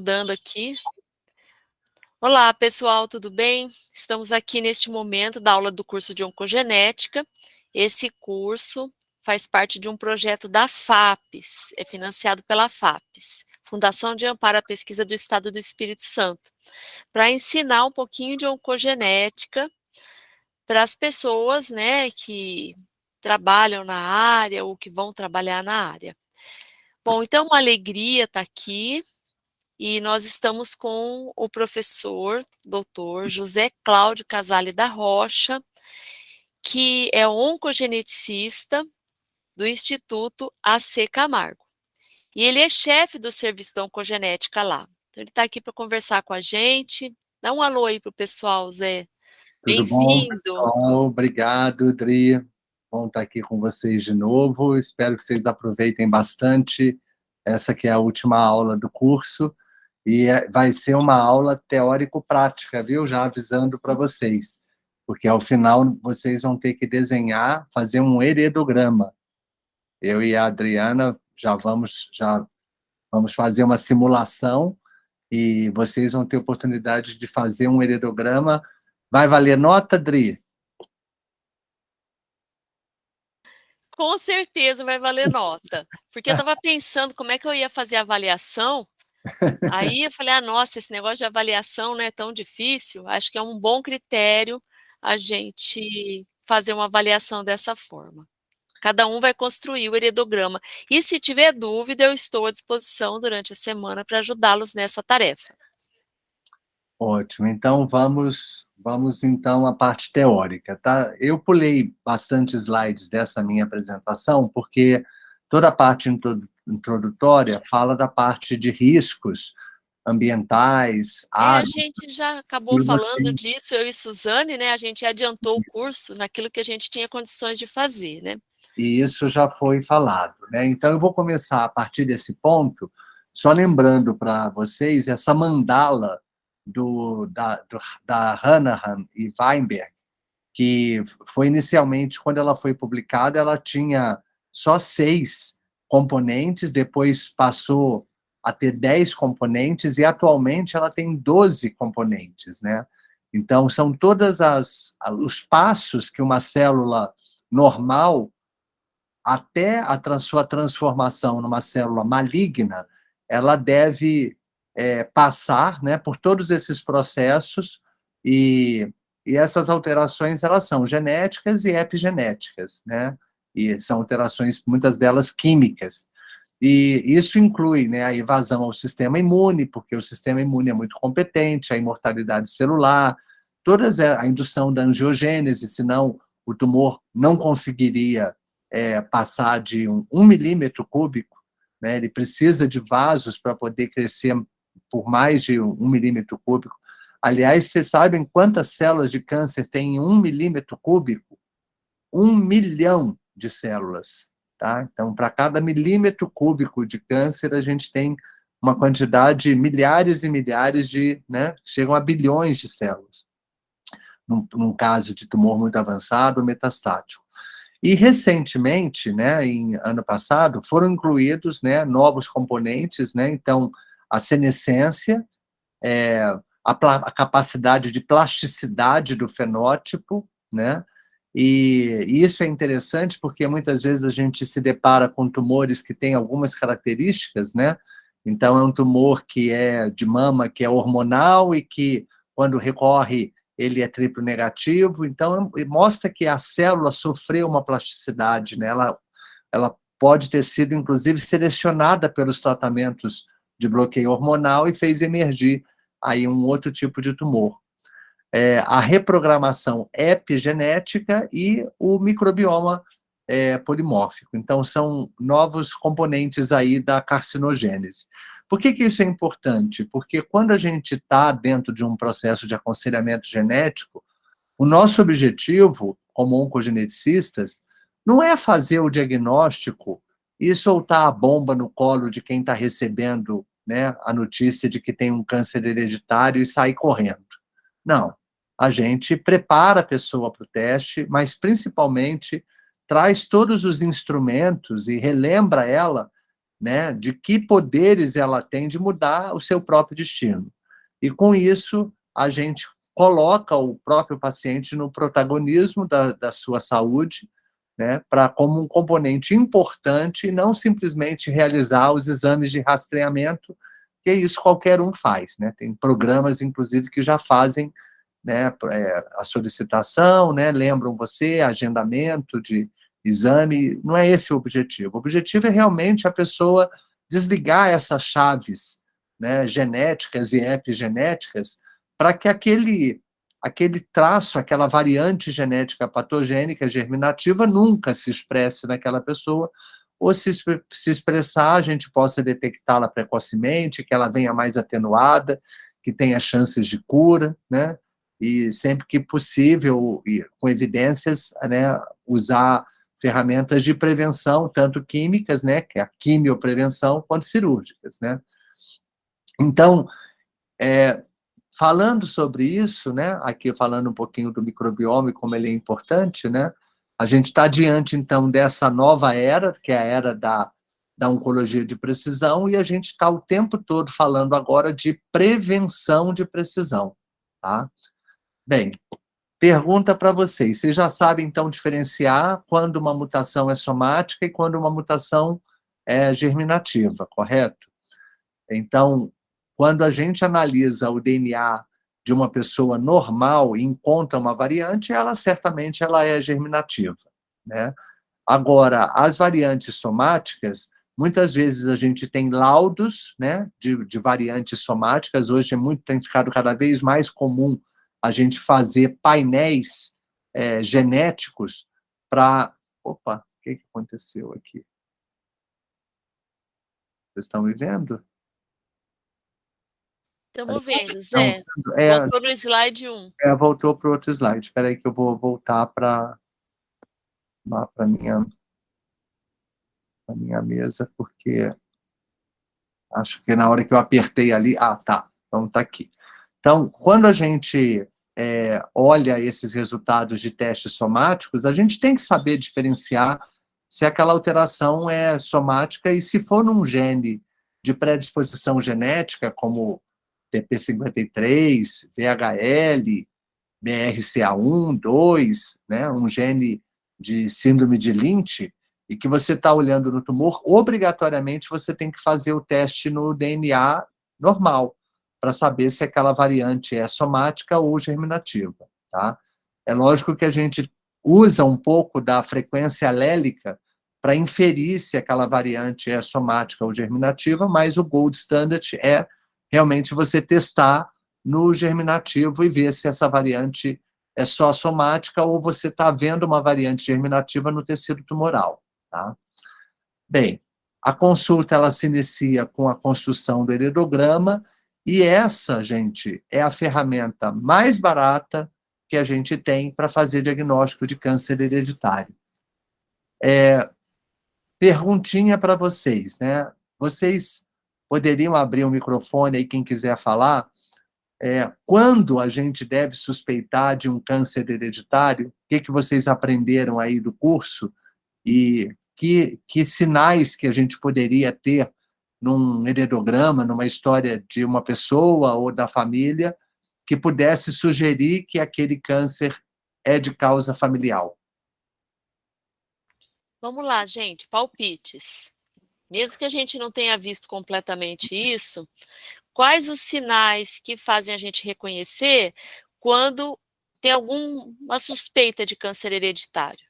Dando aqui. Olá, pessoal, tudo bem? Estamos aqui neste momento da aula do curso de Oncogenética. Esse curso faz parte de um projeto da FAPES, é financiado pela FAPES, Fundação de Amparo à Pesquisa do Estado do Espírito Santo, para ensinar um pouquinho de oncogenética para as pessoas, né, que trabalham na área ou que vão trabalhar na área. Bom, então, uma alegria estar aqui. E nós estamos com o professor, doutor José Cláudio Casale da Rocha, que é oncogeneticista do Instituto AC Camargo. E ele é chefe do serviço da oncogenética lá. Então, ele está aqui para conversar com a gente. Dá um alô aí para o pessoal, Zé. Tudo bom, Bem-vindo. pessoal? Obrigado, Dri. Bom estar aqui com vocês de novo. Espero que vocês aproveitem bastante essa que é a última aula do curso. E vai ser uma aula teórico-prática, viu? Já avisando para vocês. Porque ao final vocês vão ter que desenhar, fazer um heredograma. Eu e a Adriana já vamos fazer uma simulação e vocês vão ter oportunidade de fazer um heredograma. Vai valer nota, Dri? Com certeza vai valer nota. Porque eu estava pensando como é que eu ia fazer a avaliação. Aí eu falei, nossa, esse negócio de avaliação não é tão difícil, acho que é um bom critério a gente fazer uma avaliação dessa forma. Cada um vai construir o heredograma. E se tiver dúvida, eu estou à disposição durante a semana para ajudá-los nessa tarefa. Ótimo. Então vamos então à parte teórica, tá? Eu pulei bastante slides dessa minha apresentação porque toda a parte introdutória fala da parte de riscos ambientais, A água, gente já acabou e falando vocês, disso, eu e Suzane, né? A gente adiantou o curso naquilo que a gente tinha condições de fazer, né? e isso já foi falado, né? Então eu vou começar a partir desse ponto, só lembrando para vocês essa mandala da Hanahan e Weinberg, que foi inicialmente, quando ela foi publicada, ela tinha só 6 componentes, depois passou a ter 10 componentes, e atualmente ela tem 12 componentes, né? Então, são todos os passos que uma célula normal, até sua transformação numa célula maligna, ela deve passar, né, por todos esses processos, e essas alterações elas são genéticas e epigenéticas, né, e são alterações, muitas delas químicas. E isso inclui, né, a invasão ao sistema imune, porque o sistema imune é muito competente, a imortalidade celular, a indução da angiogênese, senão o tumor não conseguiria passar de 1 milímetro cúbico, né? Ele precisa de vasos para poder crescer por mais de 1 milímetro cúbico. Aliás, vocês sabem quantas células de câncer tem em 1 milímetro cúbico? 1 milhão de células. Tá? Então, para cada milímetro cúbico de câncer, a gente tem uma quantidade, milhares e milhares de, né, chegam a bilhões de células, num caso de tumor muito avançado, metastático. E recentemente, né, em ano passado, foram incluídos, né, novos componentes, né, então a senescência, a capacidade de plasticidade do fenótipo, né, e isso é interessante porque muitas vezes a gente se depara com tumores que têm algumas características, né, então é um tumor que é de mama, que é hormonal e que quando recorre ele é triplo negativo, então mostra que a célula sofreu uma plasticidade, né? Ela pode ter sido, inclusive, selecionada pelos tratamentos de bloqueio hormonal e fez emergir aí um outro tipo de tumor. A reprogramação epigenética e o microbioma polimórfico. Então, são novos componentes aí da carcinogênese. Por que isso é importante? Porque quando a gente está dentro de um processo de aconselhamento genético, o nosso objetivo, como oncogeneticistas, não é fazer o diagnóstico e soltar a bomba no colo de quem está recebendo, né, a notícia de que tem um câncer hereditário e sair correndo. Não. A gente prepara a pessoa para o teste, mas principalmente traz todos os instrumentos e relembra ela né, de que poderes ela tem de mudar o seu próprio destino. E com isso, a gente coloca o próprio paciente no protagonismo da sua saúde, né, como um componente importante, e não simplesmente realizar os exames de rastreamento, que isso qualquer um faz, né? Tem programas, inclusive, que já fazem, né, a solicitação, né, lembram você, agendamento de exame, não é esse o objetivo. O objetivo é realmente a pessoa desligar essas chaves, né, genéticas e epigenéticas, para que aquele traço, aquela variante genética patogênica germinativa nunca se expresse naquela pessoa, ou se expressar, a gente possa detectá-la precocemente, que ela venha mais atenuada, que tenha chances de cura, né? E sempre que possível, e com evidências, né, usar ferramentas de prevenção, tanto químicas, né, que é a quimioprevenção, quanto cirúrgicas, né? Então, falando sobre isso, né, aqui falando um pouquinho do microbioma e como ele é importante, né, a gente está diante, então, dessa nova era, que é a era da oncologia de precisão, e a gente está o tempo todo falando agora de prevenção de precisão, tá? Bem, pergunta para vocês já sabem, então, diferenciar quando uma mutação é somática e quando uma mutação é germinativa, correto? Então, quando a gente analisa o DNA de uma pessoa normal e encontra uma variante, ela certamente ela é germinativa, né? Agora, as variantes somáticas, muitas vezes a gente tem laudos, né, de variantes somáticas. Hoje tem ficado cada vez mais comum a gente fazer painéis genéticos para... Opa, o que aconteceu aqui? Vocês estão me vendo? Estamos vendo, Estão Zé. vendo? Voltou no slide 1. Voltou para o outro slide. Espera aí que eu vou voltar para a minha mesa, porque acho que na hora que eu apertei ali... Ah, tá. Então, está aqui. Então, quando a gente olha esses resultados de testes somáticos, a gente tem que saber diferenciar se aquela alteração é somática e se for num gene de predisposição genética, como TP53, VHL, BRCA1, 2, né, um gene de síndrome de Lynch, e que você está olhando no tumor, obrigatoriamente você tem que fazer o teste no DNA normal, para saber se aquela variante é somática ou germinativa, tá? É lógico que a gente usa um pouco da frequência alélica para inferir se aquela variante é somática ou germinativa, mas o gold standard é realmente você testar no germinativo e ver se essa variante é só somática ou você está vendo uma variante germinativa no tecido tumoral, tá? Bem, a consulta ela se inicia com a construção do heredograma e essa, gente, é a ferramenta mais barata que a gente tem para fazer diagnóstico de câncer hereditário. Perguntinha para vocês, né? Vocês poderiam abrir o microfone aí, quem quiser falar? Quando a gente deve suspeitar de um câncer hereditário? O que vocês aprenderam aí do curso? E que sinais que a gente poderia ter num heredograma, numa história de uma pessoa ou da família, que pudesse sugerir que aquele câncer é de causa familiar? Vamos lá, gente, palpites. Mesmo que a gente não tenha visto completamente isso, quais os sinais que fazem a gente reconhecer quando tem alguma suspeita de câncer hereditário?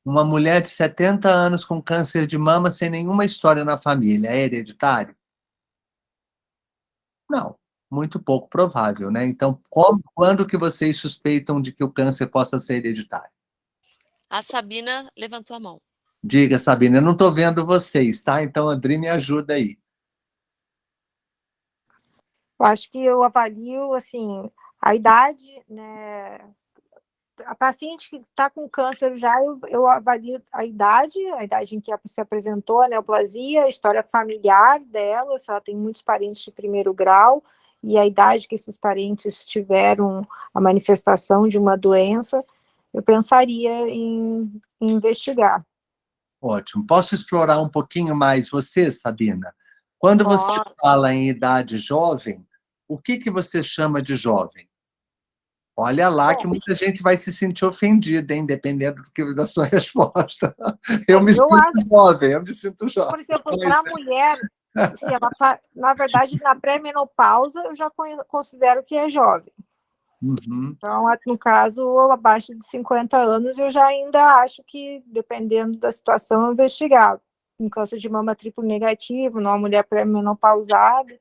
Uma mulher de 70 anos com câncer de mama sem nenhuma história na família, é hereditário? Não, muito pouco provável, né? Então, quando que vocês suspeitam de que o câncer possa ser hereditário? A Sabina levantou a mão. Diga, Sabina, eu não estou vendo vocês, tá? Então, André, me ajuda aí. Eu acho que eu avalio, assim, a idade, né? A paciente que está com câncer já, eu avalio a idade em que ela se apresentou, a neoplasia, a história familiar dela, se ela tem muitos parentes de primeiro grau, e a idade que esses parentes tiveram a manifestação de uma doença, eu pensaria em investigar. Ótimo. Posso explorar um pouquinho mais você, Sabina? Quando você Pode. fala em idade jovem, o que você chama de jovem? Olha lá que Bom, muita gente vai se sentir ofendida, hein, dependendo da sua resposta. Eu me eu sinto acho, jovem, eu me sinto jovem. por exemplo, para a mulher, se ela na verdade, na pré-menopausa, eu já considero que é jovem. Uhum. Então, no caso, abaixo de 50 anos, eu já ainda acho que, dependendo da situação, eu investigar. Um câncer de mama triplo negativo, numa mulher pré-menopausada.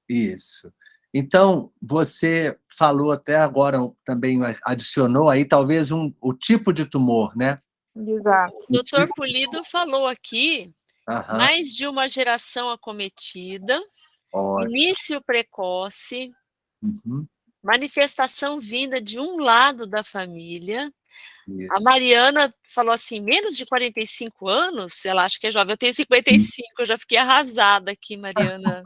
Isso. Então, você falou até agora, também adicionou aí, talvez, o tipo de tumor, né? Exato. O doutor Pulido falou aqui, Aham, mais de uma geração acometida, ótimo. início precoce, Uhum, manifestação vinda de um lado da família. A isso. Mariana falou assim, menos de 45 anos, ela acha que é jovem. Eu tenho 55, eu já fiquei arrasada aqui, Mariana.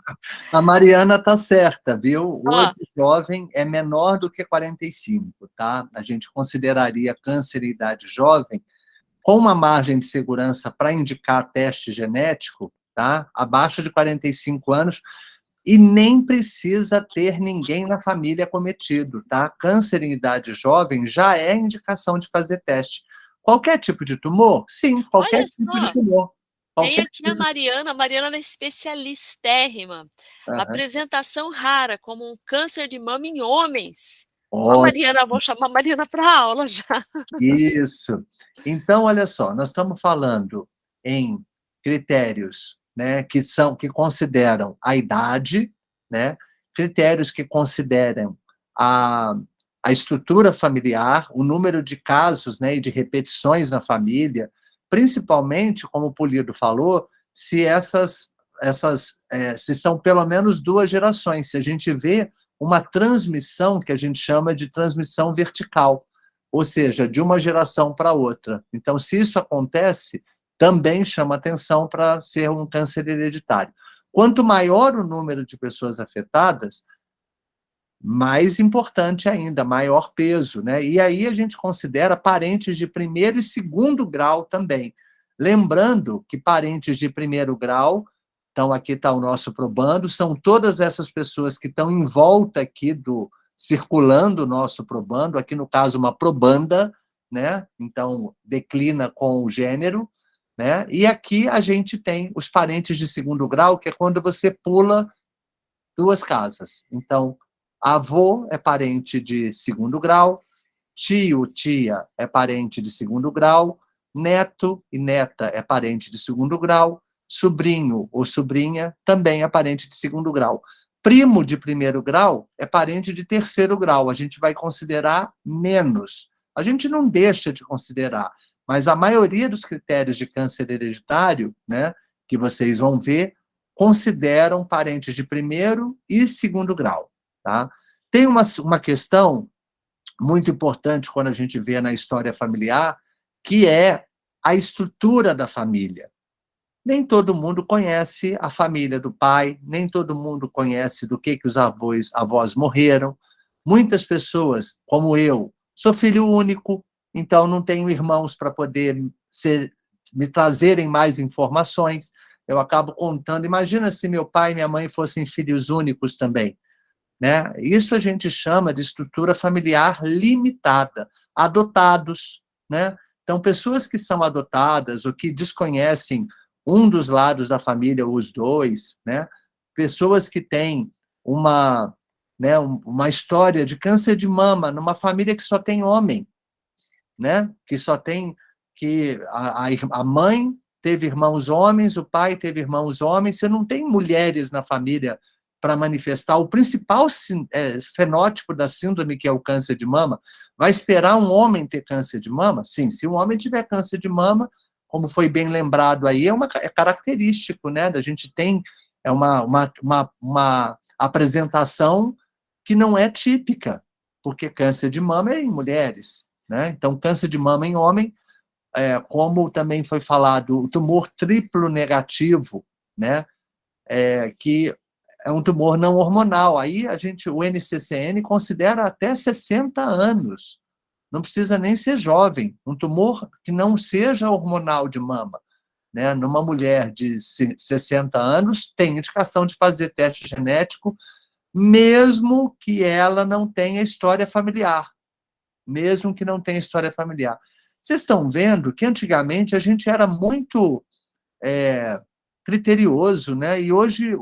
A Mariana está certa, viu? Ó, Hoje, jovem é menor do que 45, tá? A gente consideraria câncer em idade jovem com uma margem de segurança para indicar teste genético, tá? Abaixo de 45 anos, e nem precisa ter ninguém na família acometido, tá? Câncer em idade jovem já é indicação de fazer teste. Qualquer tipo de tumor? Sim, qualquer olha tipo de só, tumor. tem Qualquer aqui a Mariana é especialistérrima. Aham. Apresentação rara, como um câncer de mama em homens. Ó, a Ótimo, Mariana, vou chamar a Mariana para aula já. isso. Então, olha só, nós estamos falando em critérios, né, que consideram a idade, né, critérios que consideram a, a estrutura familiar, o número de casos, né, e de repetições na família, principalmente, como o Pulido falou, se são pelo menos duas gerações, se a gente vê uma transmissão que a gente chama de transmissão vertical, ou seja, de uma geração para outra. Então, se isso acontece, também chama atenção para ser um câncer hereditário. Quanto maior o número de pessoas afetadas, mais importante ainda, maior peso, né? E aí a gente considera parentes de primeiro e segundo grau também. Lembrando que parentes de primeiro grau, então aqui está o nosso probando, são todas essas pessoas que estão em volta aqui circulando o nosso probando, aqui no caso uma probanda, né? Então declina com o gênero, né? E aqui a gente tem os parentes de segundo grau, que é quando você pula duas casas. Então, avô é parente de segundo grau, tio, tia é parente de segundo grau, neto e neta é parente de segundo grau, sobrinho ou sobrinha também é parente de segundo grau. Primo de primeiro grau é parente de terceiro grau, a gente vai considerar menos. A gente não deixa de considerar, mas a maioria dos critérios de câncer hereditário, né, que vocês vão ver, consideram parentes de primeiro e segundo grau, tá? Tem uma questão muito importante quando a gente vê na história familiar, que é a estrutura da família. Nem todo mundo conhece a família do pai, nem todo mundo conhece do que os avós morreram. Muitas pessoas, como eu, sou filho único, então não tenho irmãos para poder me trazerem mais informações. Eu acabo contando. Imagina se meu pai e minha mãe fossem filhos únicos também, né? Isso a gente chama de estrutura familiar limitada. Adotados, né? Então, pessoas que são adotadas ou que desconhecem um dos lados da família, ou os dois, né? Pessoas que têm uma história de câncer de mama numa família que só tem homem, né? Que só tem que a mãe teve irmãos homens, o pai teve irmãos homens, você não tem mulheres na família para manifestar. O principal fenótipo da síndrome, que é o câncer de mama, vai esperar um homem ter câncer de mama? Sim, se um homem tiver câncer de mama, como foi bem lembrado aí, é característico, né? A gente tem uma apresentação que não é típica, porque câncer de mama é em mulheres, né? Então, câncer de mama em homem, como também foi falado, o tumor triplo negativo, né? Que é um tumor não hormonal. Aí o NCCN considera até 60 anos. não precisa nem ser jovem, um tumor que não seja hormonal de mama, né? Numa mulher de 60 anos, tem indicação de fazer teste genético, mesmo que ela não tenha história familiar. Mesmo que não tenha história familiar. Vocês estão vendo que antigamente a gente era muito criterioso, né? E hoje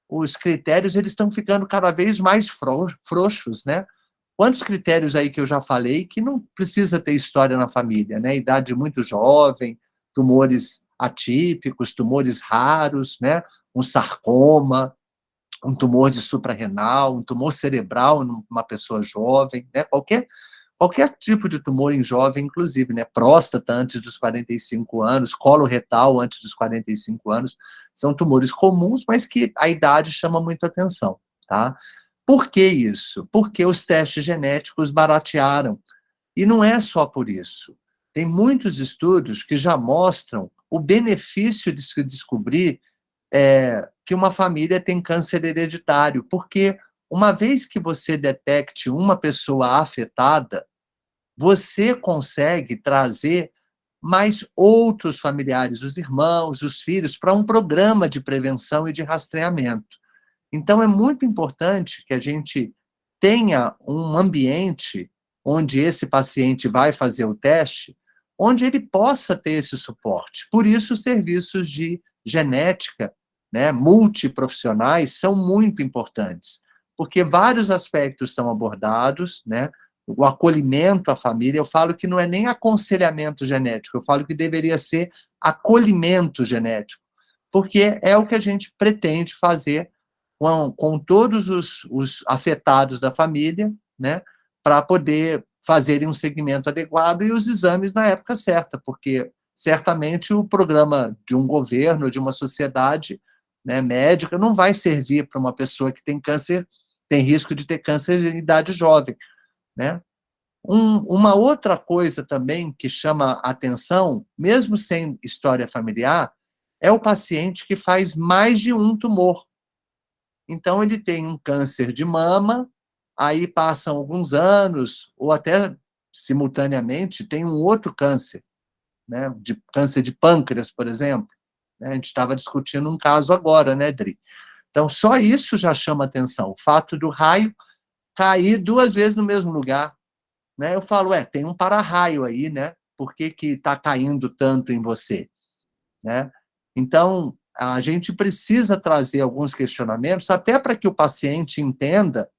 os critérios eles estão ficando cada vez mais frouxos, né? Quantos critérios aí que eu já falei que não precisa ter história na família, né? Idade muito jovem, tumores atípicos, tumores raros, né? Um sarcoma, um tumor de suprarrenal, um tumor cerebral numa pessoa jovem, né? Qualquer tipo de tumor em jovem, inclusive, né? Próstata antes dos 45 anos, colo retal antes dos 45 anos, são tumores comuns, mas que a idade chama muita atenção, tá? Por que isso? Porque os testes genéticos baratearam. E não é só por isso. Tem muitos estudos que já mostram o benefício de se descobrir que uma família tem câncer hereditário, porque uma vez que você detecte uma pessoa afetada, você consegue trazer mais outros familiares, os irmãos, os filhos, para um programa de prevenção e de rastreamento. Então, é muito importante que a gente tenha um ambiente onde esse paciente vai fazer o teste, onde ele possa ter esse suporte. Por isso, os serviços de genética, né, multiprofissionais são muito importantes, porque vários aspectos são abordados, né, o acolhimento à família, eu falo que não é nem aconselhamento genético, eu falo que deveria ser acolhimento genético, porque é o que a gente pretende fazer com todos os afetados da família, né, para poder fazerem um segmento adequado e os exames na época certa, porque certamente o programa de um governo, de uma sociedade, né, médica, não vai servir para uma pessoa que tem câncer, tem risco de ter câncer em idade jovem, né? Uma outra coisa também que chama atenção, mesmo sem história familiar, é o paciente que faz mais de um tumor. Então, ele tem um câncer de mama, aí passam alguns anos, ou até simultaneamente, tem um outro câncer, né? De câncer de pâncreas, por exemplo. Né? A gente estava discutindo um caso agora, né, Dri? Então, só isso já chama atenção. O fato do raio cair 2 vezes no mesmo lugar. Né? Eu falo, tem um para-raio aí, né? Por que está caindo tanto em você? Né? Então, a gente precisa trazer alguns questionamentos, até para que o paciente entenda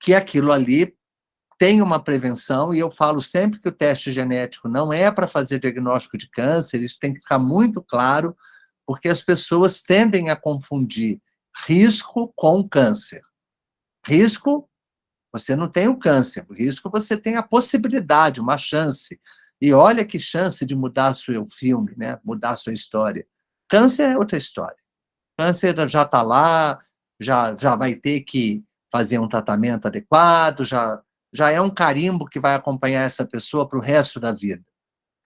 que aquilo ali tem uma prevenção, e eu falo sempre que o teste genético não é para fazer diagnóstico de câncer, isso tem que ficar muito claro, porque as pessoas tendem a confundir risco com câncer. Risco, você não tem o câncer, o risco você tem a possibilidade, uma chance. E olha que chance de mudar seu filme, né? Mudar sua história. Câncer é outra história. Câncer já está lá, já vai ter que fazer um tratamento adequado, já é um carimbo que vai acompanhar essa pessoa para o resto da vida.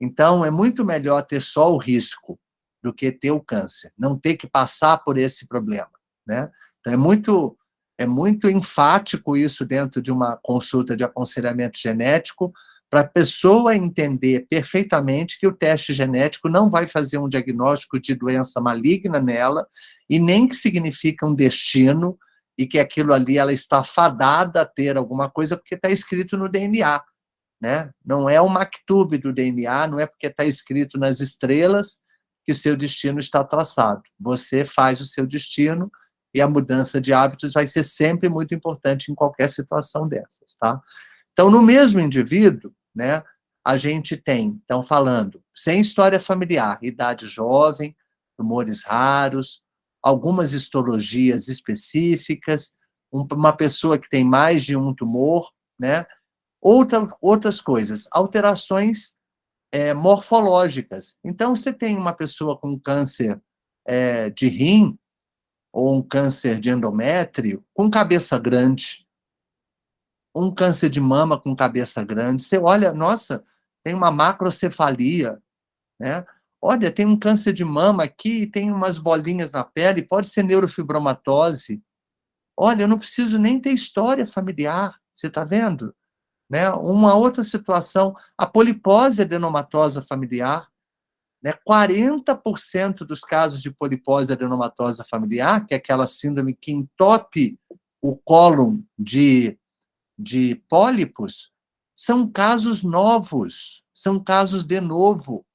Então, é muito melhor ter só o risco do que ter o câncer, não ter que passar por esse problema, né? Então, é muito enfático isso dentro de uma consulta de aconselhamento genético, para a pessoa entender perfeitamente que o teste genético não vai fazer um diagnóstico de doença maligna nela, e nem que significa um destino, e que aquilo ali ela está fadada a ter alguma coisa, porque está escrito no DNA. Né? Não é o maktub do DNA, não é porque está escrito nas estrelas que o seu destino está traçado. Você faz o seu destino, e a mudança de hábitos vai ser sempre muito importante em qualquer situação dessas, tá? Então, no mesmo indivíduo, né, a gente tem, então, falando, sem história familiar, idade jovem, tumores raros, algumas histologias específicas, uma pessoa que tem mais de um tumor, né? Outras coisas, alterações morfológicas. Então, você tem uma pessoa com câncer de rim, ou um câncer de endométrio, com cabeça grande, um câncer de mama com cabeça grande, você olha, nossa, tem uma macrocefalia, né? Olha, tem um câncer de mama aqui, tem umas bolinhas na pele, pode ser neurofibromatose. Olha, eu não preciso nem ter história familiar, você está vendo? né? Uma outra situação, a polipose adenomatosa familiar, né? 40% dos casos de polipose adenomatosa familiar, que é aquela síndrome que entope o cólon de pólipos, são casos novos, são casos de novo.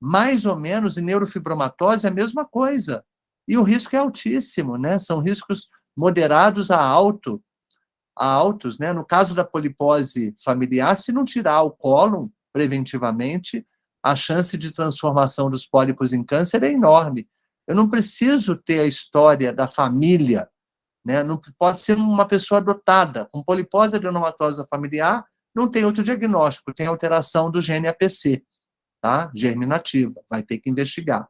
Mais ou menos, em neurofibromatose é a mesma coisa. E o risco é altíssimo, né? São riscos moderados a altos, né? No caso da polipose familiar, se não tirar o cólon preventivamente, a chance de transformação dos pólipos em câncer é enorme. Eu não preciso ter a história da família, né? Não pode ser uma pessoa adotada. Com polipose adenomatosa familiar, não tem outro diagnóstico, tem alteração do gene APC, tá? Germinativa, vai ter que investigar.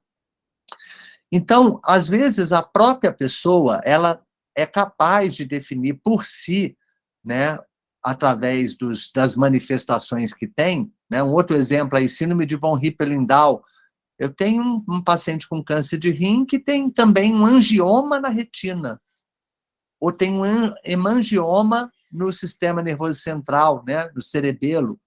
Então, às vezes, a própria pessoa, ela é capaz de definir por si, né, através das manifestações que tem, né? Um outro exemplo aí, síndrome de von Hippel-Lindau. Eu tenho um paciente com câncer de rim que tem também um angioma na retina, ou tem um hemangioma no sistema nervoso central, né, no cerebelo.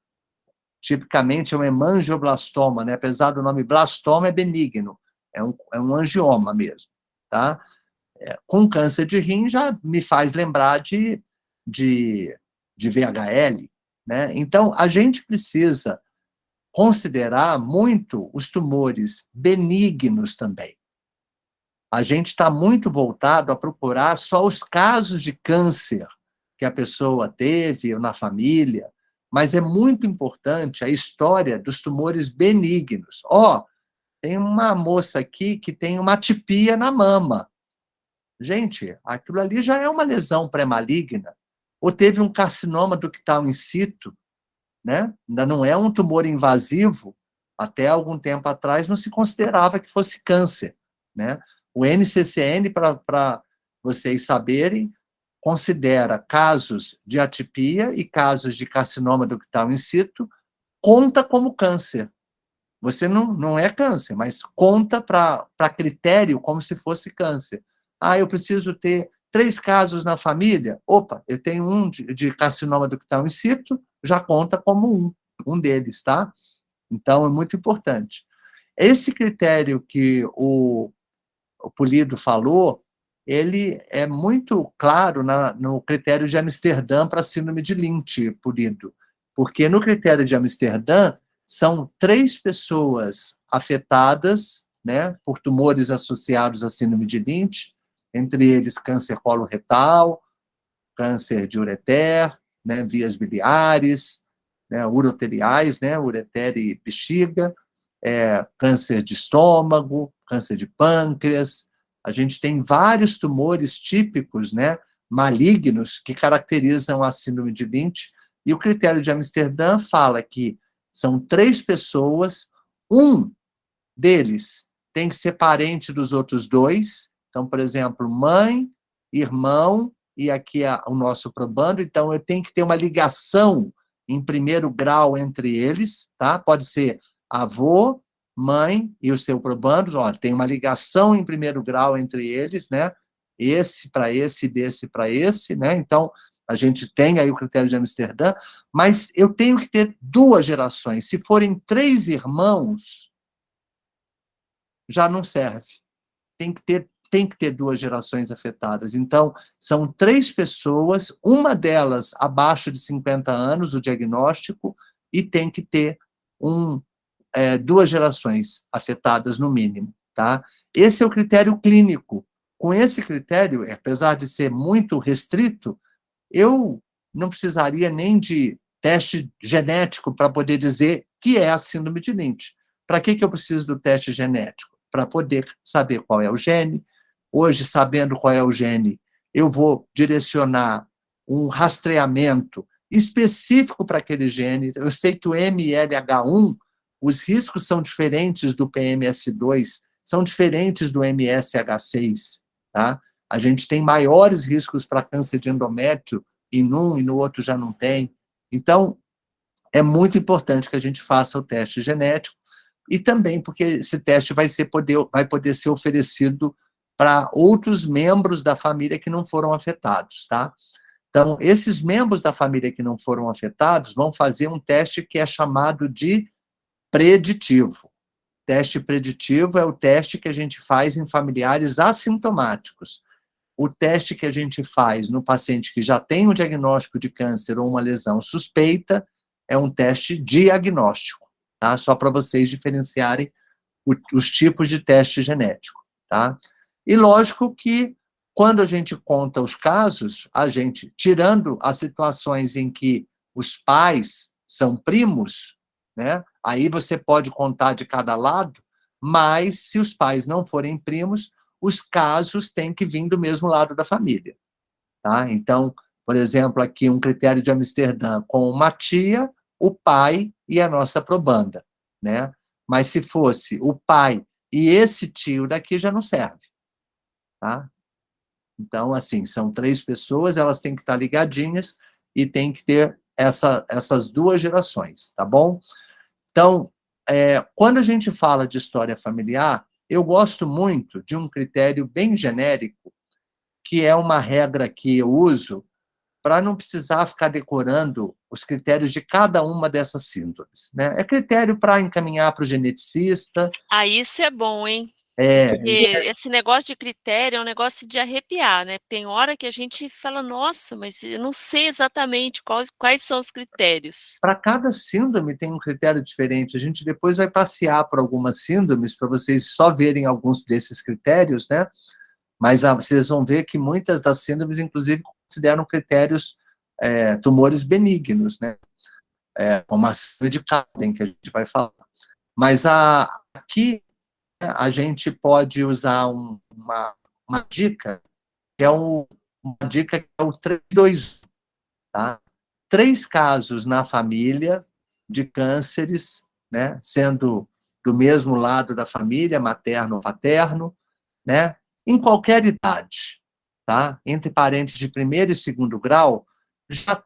Tipicamente é um hemangioblastoma, né? Apesar do nome blastoma, é benigno, é um angioma mesmo, tá? Com câncer de rim já me faz lembrar de VHL, né? Então, a gente precisa considerar muito os tumores benignos também. A gente está muito voltado a procurar só os casos de câncer que a pessoa teve ou na família, mas é muito importante a história dos tumores benignos. Tem uma moça aqui que tem uma atipia na mama. Gente, aquilo ali já é uma lesão pré-maligna. Ou teve um carcinoma ductal in situ, né? Ainda não é um tumor invasivo. Até algum tempo atrás não se considerava que fosse câncer, né? O NCCN, para vocês saberem, considera casos de atipia e casos de carcinoma ductal in situ, conta como câncer. Você não é câncer, mas conta para critério como se fosse câncer. Eu preciso ter 3 casos na família? Opa, eu tenho um de carcinoma ductal in situ, já conta como um deles, tá? Então, é muito importante. Esse critério que o Pulido falou, ele é muito claro no critério de Amsterdã para a síndrome de Lynch, Pulido. Porque no critério de Amsterdã, são 3 pessoas afetadas, né, por tumores associados à síndrome de Lynch, entre eles câncer coloretal, câncer de ureter, né, vias biliares, né, uroteliais, né, ureter e bexiga, câncer de estômago, câncer de pâncreas. A gente tem vários tumores típicos, né, malignos, que caracterizam a síndrome de Lynch, e o critério de Amsterdã fala que são 3 pessoas, um deles tem que ser parente dos outros 2, então, por exemplo, mãe, irmão, e aqui é o nosso probando, então eu tenho que ter uma ligação em primeiro grau entre eles, tá? Pode ser avô, mãe e o seu probando, tem uma ligação em primeiro grau entre eles, né? Esse para esse, desse para esse, né? Então, a gente tem aí o critério de Amsterdã, mas eu tenho que ter 2 gerações. Se forem 3 irmãos, já não serve. Tem que ter 2 gerações afetadas. Então, são 3 pessoas, uma delas abaixo de 50 anos, o diagnóstico, e tem que ter 2 gerações afetadas no mínimo, tá? Esse é o critério clínico. Com esse critério, apesar de ser muito restrito, eu não precisaria nem de teste genético para poder dizer que é a síndrome de Lynch. Para que eu preciso do teste genético? Para poder saber qual é o gene. Hoje, sabendo qual é o gene, eu vou direcionar um rastreamento específico para aquele gene. Eu sei que o MLH1, os riscos são diferentes do PMS2, são diferentes do MSH6, tá? A gente tem maiores riscos para câncer de endométrio em um e no outro já não tem. Então, é muito importante que a gente faça o teste genético e também porque esse teste vai poder ser oferecido para outros membros da família que não foram afetados, tá? Então, esses membros da família que não foram afetados vão fazer um teste que é chamado de preditivo. Teste preditivo é o teste que a gente faz em familiares assintomáticos. O teste que a gente faz no paciente que já tem um diagnóstico de câncer ou uma lesão suspeita é um teste diagnóstico, tá? Só para vocês diferenciarem os tipos de teste genético, tá? E lógico que quando a gente conta os casos, a gente, tirando as situações em que os pais são primos, né? Aí você pode contar de cada lado, mas se os pais não forem primos, os casos têm que vir do mesmo lado da família, tá? Então, por exemplo, aqui um critério de Amsterdã com uma tia, o pai e a nossa probanda, né? Mas se fosse o pai e esse tio daqui já não serve, tá? Então, assim, são 3 pessoas, elas têm que estar ligadinhas e tem que ter essas 2 gerações, tá bom? Então, quando a gente fala de história familiar, eu gosto muito de um critério bem genérico, que é uma regra que eu uso para não precisar ficar decorando os critérios de cada uma dessas síndromes, né? É critério para encaminhar para o geneticista. Ah, isso é bom, hein? Porque esse negócio de critério é um negócio de arrepiar, né? Tem hora que a gente fala, nossa, mas eu não sei exatamente quais são os critérios. Para cada síndrome tem um critério diferente. A gente depois vai passear por algumas síndromes para vocês só verem alguns desses critérios, né? Mas vocês vão ver que muitas das síndromes, inclusive, consideram critérios tumores benignos, né? Como a síndrome de Cowden, que a gente vai falar. Mas aqui a gente pode usar uma dica, que é uma dica que é o 3-2-1, tá? 3 casos na família de cânceres, né, sendo do mesmo lado da família, materno ou paterno, né, em qualquer idade, tá? Entre parentes de primeiro e segundo grau,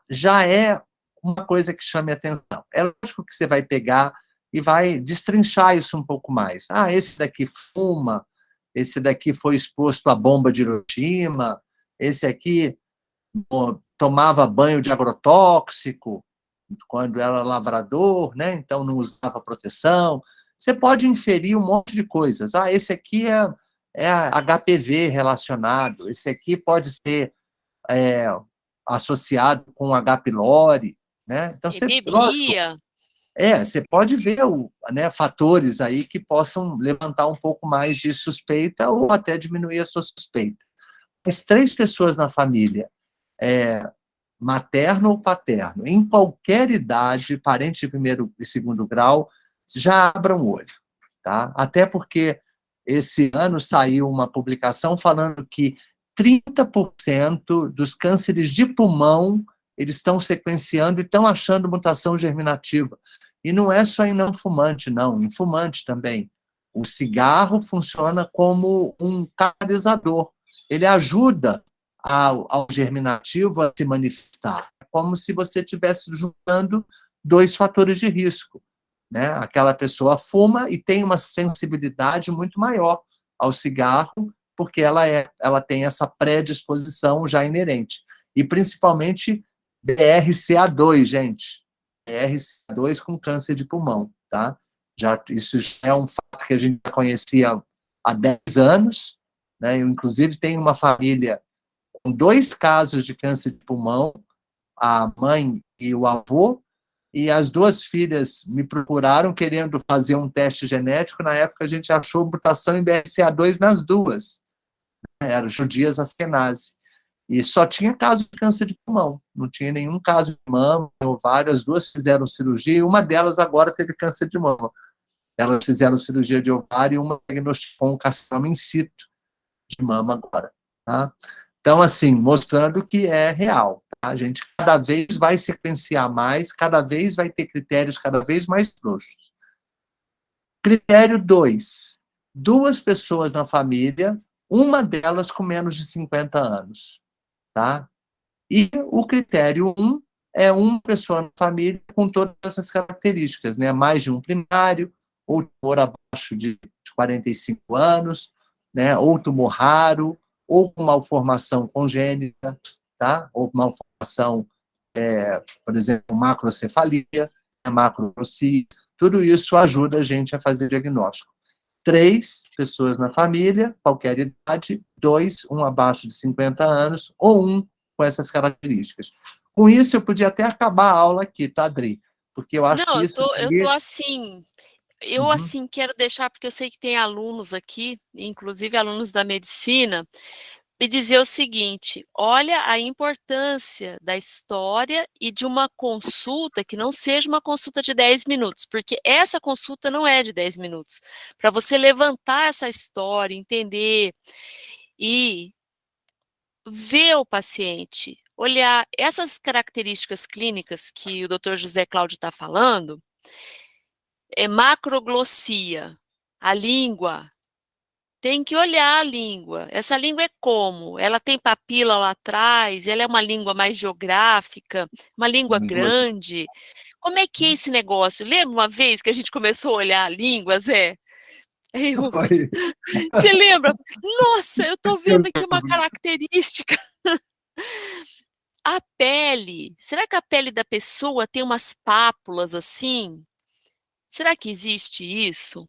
já é uma coisa que chame atenção. É lógico que você vai pegar e vai destrinchar isso um pouco mais. Ah, esse daqui fuma, esse daqui foi exposto à bomba de Hiroshima, esse aqui tomava banho de agrotóxico quando era lavrador, né? Então não usava proteção. Você pode inferir um monte de coisas. Ah, esse aqui é HPV relacionado, esse aqui pode ser associado com H. pylori, né? Então você bebia. Você pode ver fatores aí que possam levantar um pouco mais de suspeita ou até diminuir a sua suspeita. Mas 3 pessoas na família, materno ou paterno, em qualquer idade, parente de primeiro e segundo grau, já abram o olho, tá? Até porque esse ano saiu uma publicação falando que 30% dos cânceres de pulmão eles estão sequenciando e estão achando mutação germinativa. E não é só em não fumante, não, em fumante também. O cigarro funciona como um catalisador. Ele ajuda ao germinativo a se manifestar. É como se você estivesse juntando 2 fatores de risco, né? Aquela pessoa fuma e tem uma sensibilidade muito maior ao cigarro, porque ela tem essa predisposição já inerente. E principalmente BRCA2, gente. BRCA2 com câncer de pulmão, tá? Isso já é um fato que a gente já conhecia há 10 anos, né? Eu, inclusive, tenho uma família com 2 casos de câncer de pulmão, a mãe e o avô, e as 2 filhas me procuraram querendo fazer um teste genético. Na época, a gente achou mutação em BRCA2 nas 2, né? Eram judias askenazi. E só tinha caso de câncer de pulmão, não tinha nenhum caso de mama, ovário. As 2 fizeram cirurgia, e uma delas agora teve câncer de mama. Elas fizeram cirurgia de ovário e uma diagnosticou um carcinoma in situ de mama agora, tá? Então, assim, mostrando que é real, tá? A gente cada vez vai sequenciar mais, cada vez vai ter critérios cada vez mais frouxos. Critério 2. 2 pessoas na família, uma delas com menos de 50 anos, tá? E o critério 1 é uma pessoa na família com todas essas características, né? Mais de um primário, ou tumor abaixo de 45 anos, né? Ou tumor raro, ou com malformação congênita, tá? Ou malformação, por exemplo, macrocefalia, macroglossia, tudo isso ajuda a gente a fazer diagnóstico. 3 pessoas na família, qualquer idade, 2, um abaixo de 50 anos, ou um com essas características. Com isso, eu podia até acabar a aula aqui, tá, Adri? Porque eu acho Não, que eu isso tô, eu tô seria... assim, eu Uhum. assim quero deixar, porque eu sei que tem alunos aqui, inclusive alunos da medicina, e dizer o seguinte: olha a importância da história e de uma consulta que não seja uma consulta de 10 minutos, porque essa consulta não é de 10 minutos. Para você levantar essa história, entender e ver o paciente, olhar essas características clínicas que o Dr. José Cláudio está falando, macroglossia, a língua. Tem que olhar a língua. Essa língua é como? Ela tem papila lá atrás? Ela é uma língua mais geográfica? Uma língua grande? Como é que é esse negócio? Lembra uma vez que a gente começou a olhar a língua, Zé? Você lembra? Nossa, eu estou vendo aqui uma característica. A pele. Será que a pele da pessoa tem umas pápulas assim? Será que existe isso?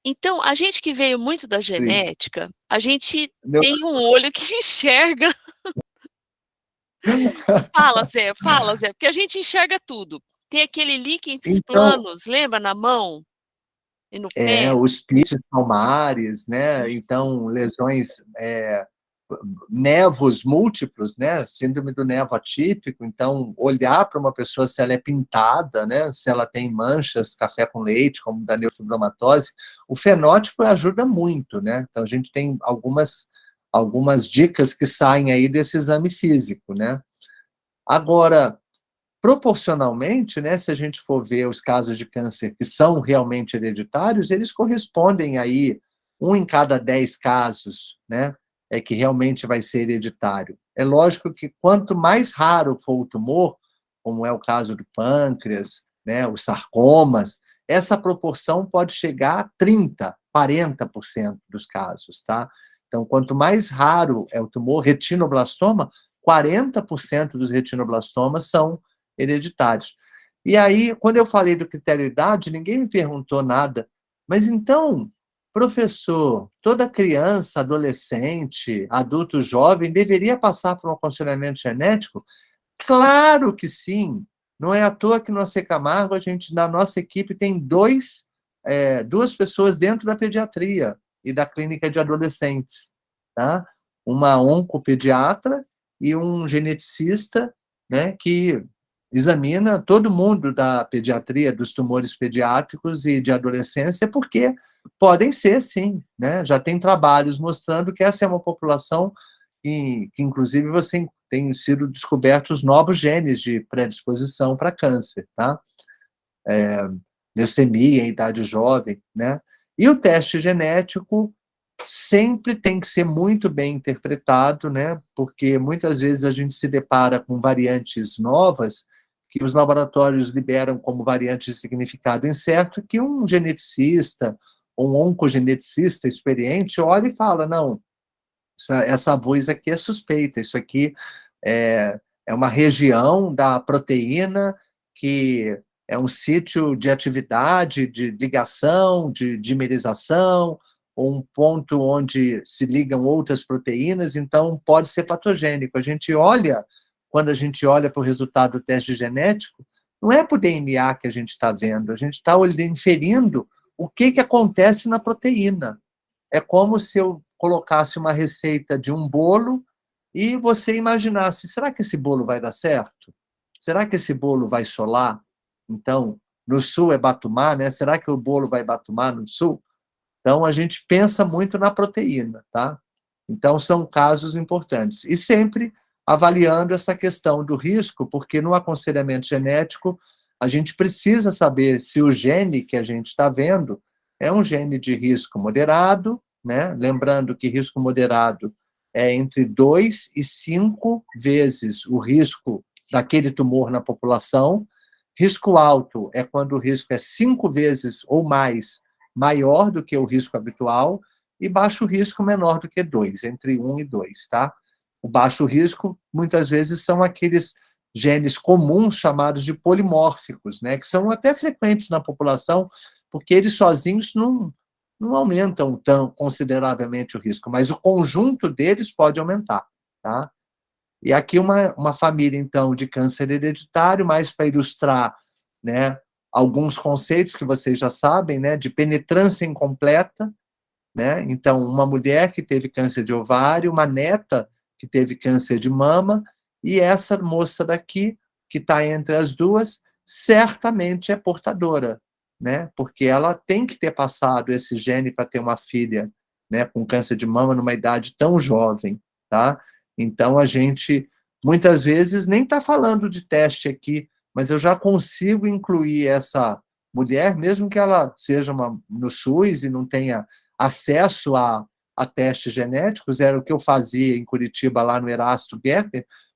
Então, a gente que veio muito da Sim. genética, a gente Meu... tem um olho que enxerga. Fala, Zé, porque a gente enxerga tudo. Tem aquele líquens Então, planos, lembra, na mão e no pé? os pits palmares, né? Isso. Então, lesões, nevos múltiplos, né? Síndrome do nevo atípico. Então, olhar para uma pessoa se ela é pintada, né? Se ela tem manchas, café com leite, como da neurofibromatose, o fenótipo ajuda muito, né? Então, a gente tem algumas dicas que saem aí desse exame físico, né? Agora, proporcionalmente, né, se a gente for ver os casos de câncer que são realmente hereditários, eles correspondem aí, 1 em cada 10 casos, né, é que realmente vai ser hereditário. É lógico que quanto mais raro for o tumor, como é o caso do pâncreas, né, os sarcomas, essa proporção pode chegar a 30, 40% dos casos, tá? Então, quanto mais raro é o tumor, retinoblastoma, 40% dos retinoblastomas são hereditários. E aí, quando eu falei do critério idade, ninguém me perguntou nada. Mas então, professor, toda criança, adolescente, adulto jovem deveria passar por um aconselhamento genético? Claro que sim. Não é à toa que no AC Camargo, a gente, na nossa equipe, tem duas pessoas dentro da pediatria e da clínica de adolescentes, tá? Uma oncopediatra e um geneticista, né, que examina todo mundo da pediatria, dos tumores pediátricos e de adolescência, porque podem ser, sim, né? Já tem trabalhos mostrando que essa é uma população que inclusive, você tem sido descobertos novos genes de predisposição para câncer, tá? Leucemia em idade jovem, né? E o teste genético sempre tem que ser muito bem interpretado, né? Porque muitas vezes a gente se depara com variantes novas que os laboratórios liberam como variantes de significado incerto, que um geneticista ou um oncogeneticista experiente olha e fala, não, essa voz aqui é suspeita, isso aqui é uma região da proteína que é um sítio de atividade, de ligação, de dimerização, ou um ponto onde se ligam outras proteínas, então pode ser patogênico. Quando a gente olha para o resultado do teste genético, não é por DNA que a gente está vendo, a gente está inferindo o que acontece na proteína. É como se eu colocasse uma receita de um bolo e você imaginasse, será que esse bolo vai dar certo? Será que esse bolo vai solar? Então, no sul é batumá, né? Será que o bolo vai batumar no sul? Então, a gente pensa muito na proteína, tá? Então, são casos importantes. E sempre avaliando essa questão do risco, porque no aconselhamento genético, a gente precisa saber se o gene que a gente está vendo é um gene de risco moderado, né? Lembrando que risco moderado é entre 2 e 5 vezes o risco daquele tumor na população. Risco alto é quando o risco é 5 vezes ou mais maior do que o risco habitual, e baixo risco menor do que 2, entre 1 e 2, tá? O baixo risco, muitas vezes, são aqueles genes comuns chamados de polimórficos, né, que são até frequentes na população, porque eles sozinhos não aumentam tão consideravelmente o risco, mas o conjunto deles pode aumentar, tá? E aqui uma família, então, de câncer hereditário, mais para ilustrar, né, alguns conceitos que vocês já sabem, né, de penetrância incompleta, né? Então, uma mulher que teve câncer de ovário, uma neta que teve câncer de mama, e essa moça daqui, que está entre as duas, certamente é portadora, né? Porque ela tem que ter passado esse gene para ter uma filha, né, com câncer de mama numa idade tão jovem, tá? Então, a gente, muitas vezes, nem está falando de teste aqui, mas eu já consigo incluir essa mulher, mesmo que ela seja no SUS e não tenha acesso a testes genéticos, era o que eu fazia em Curitiba, lá no Erasto Guerra.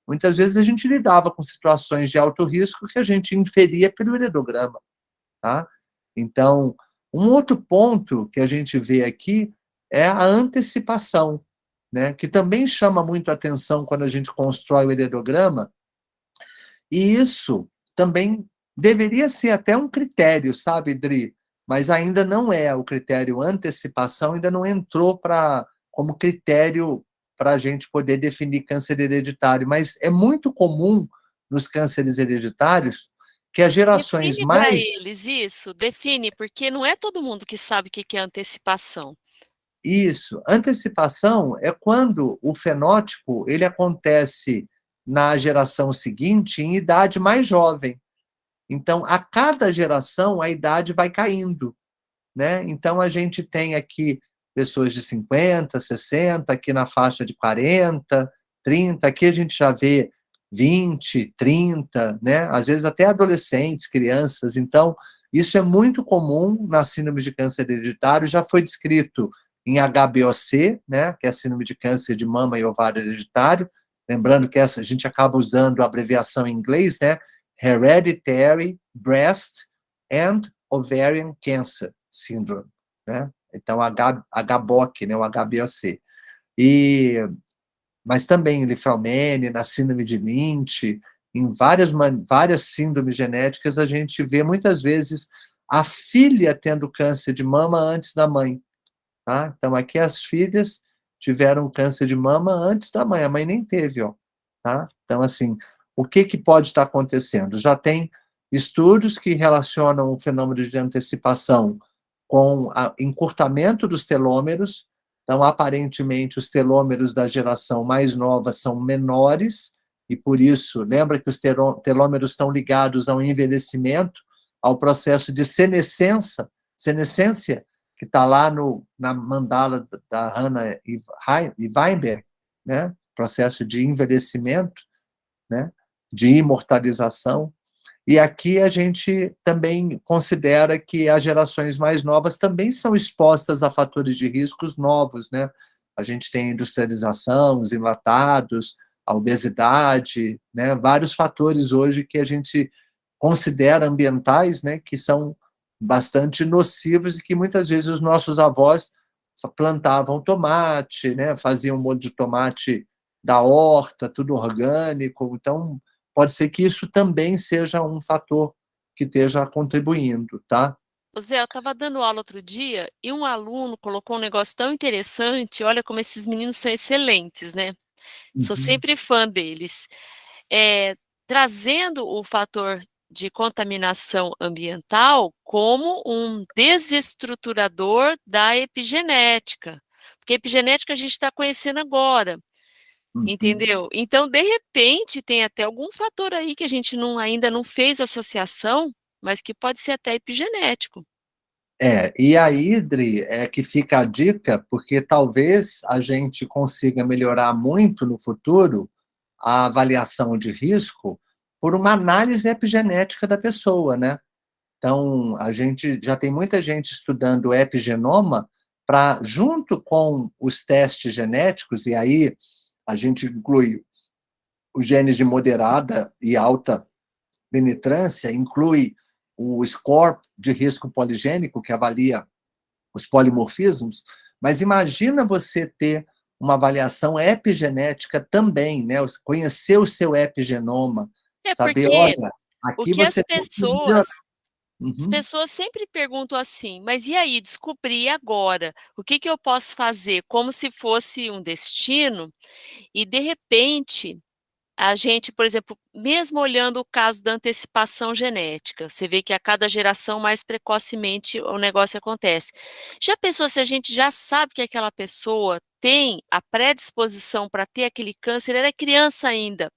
Muitas vezes a gente lidava com situações de alto risco que a gente inferia pelo heredograma, tá? Então, um outro ponto que a gente vê aqui é a antecipação, né, que também chama muito a atenção quando a gente constrói o heredograma, e isso também deveria ser até um critério, sabe, Dri? Mas ainda não é. O critério antecipação ainda não entrou como critério para a gente poder definir câncer hereditário. Mas é muito comum nos cânceres hereditários que as gerações Define para mais... eles isso, define, porque não é todo mundo que sabe o que é antecipação. Isso. Antecipação é quando o fenótipo ele acontece na geração seguinte em idade mais jovem. Então, a cada geração, a idade vai caindo, né? Então, a gente tem aqui pessoas de 50, 60, aqui na faixa de 40, 30, aqui a gente já vê 20, 30, né? Às vezes até adolescentes, crianças. Então, isso é muito comum na síndrome de câncer hereditário, já foi descrito em HBOC, né? Que é a síndrome de câncer de mama e ovário hereditário. Lembrando que essa a gente acaba usando a abreviação em inglês, né? Hereditary Breast and Ovarian Cancer Syndrome, né? Então, HBOC, né? O HBOC. Mas também em linfomania, na síndrome de Lynch, em várias síndromes genéticas, a gente vê muitas vezes a filha tendo câncer de mama antes da mãe, tá? Então, aqui as filhas tiveram câncer de mama antes da mãe, a mãe nem teve, ó, tá? Então, assim, o que pode estar acontecendo? Já tem estudos que relacionam o fenômeno de antecipação com o encurtamento dos telômeros. Então, aparentemente, os telômeros da geração mais nova são menores, e por isso, lembra que os telômeros estão ligados ao envelhecimento, ao processo de senescência, que está lá na mandala da Hannah e Weinberg, né? Processo de envelhecimento, né? De imortalização. E aqui a gente também considera que as gerações mais novas também são expostas a fatores de riscos novos, né? A gente tem a industrialização, os enlatados, a obesidade, né? Vários fatores hoje que a gente considera ambientais, né? Que são bastante nocivos e que muitas vezes os nossos avós plantavam tomate, né? Faziam molho de tomate da horta, tudo orgânico. Então, pode ser que isso também seja um fator que esteja contribuindo, tá? Ô Zé, eu estava dando aula outro dia e um aluno colocou um negócio tão interessante. Olha como esses meninos são excelentes, né? Sou Uhum. sempre fã deles. Trazendo o fator de contaminação ambiental como um desestruturador da epigenética. Porque a epigenética a gente está conhecendo agora. Uhum. Entendeu? Então, de repente, tem até algum fator aí que a gente ainda não fez associação, mas que pode ser até epigenético. E aí, Dri, é que fica a dica, porque talvez a gente consiga melhorar muito no futuro a avaliação de risco por uma análise epigenética da pessoa, né? Então, a gente já tem muita gente estudando epigenoma para, junto com os testes genéticos, e aí a gente inclui os genes de moderada e alta penetrância, inclui o score de risco poligênico, que avalia os polimorfismos, mas imagina você ter uma avaliação epigenética também, né? Conhecer o seu epigenoma, saber, porque olha, o aqui que você pode melhorar. as Uhum. pessoas sempre perguntam assim: "Mas e aí, descobri agora, o que que eu posso fazer?", como se fosse um destino, e de repente a gente, por exemplo, mesmo olhando o caso da antecipação genética, você vê que a cada geração mais precocemente o negócio acontece. Já pensou se a gente já sabe que aquela pessoa tem a predisposição para ter aquele câncer, ela é criança ainda.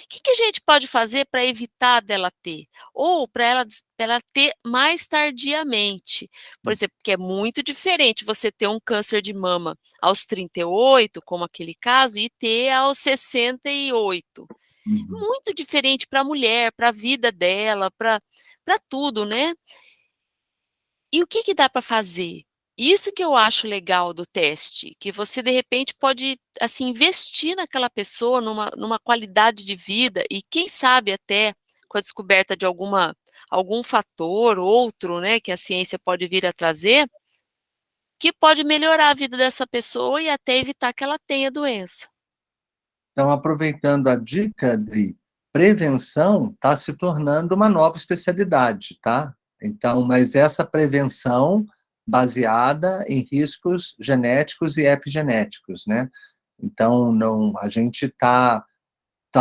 O que que a gente pode fazer para evitar dela ter? Ou para ela ter mais tardiamente? Por exemplo, que é muito diferente você ter um câncer de mama aos 38, como aquele caso, e ter aos 68. Uhum. Muito diferente para a mulher, para a vida dela, para tudo, né. E o que que dá para fazer? Isso que eu acho legal do teste, que você de repente pode, assim, investir naquela pessoa numa qualidade de vida e quem sabe até com a descoberta de algum fator, outro, né, que a ciência pode vir a trazer, que pode melhorar a vida dessa pessoa e até evitar que ela tenha doença. Então, aproveitando a dica de prevenção, está se tornando uma nova especialidade, tá? Então, mas essa prevenção baseada em riscos genéticos e epigenéticos, né? Então, não, a gente tá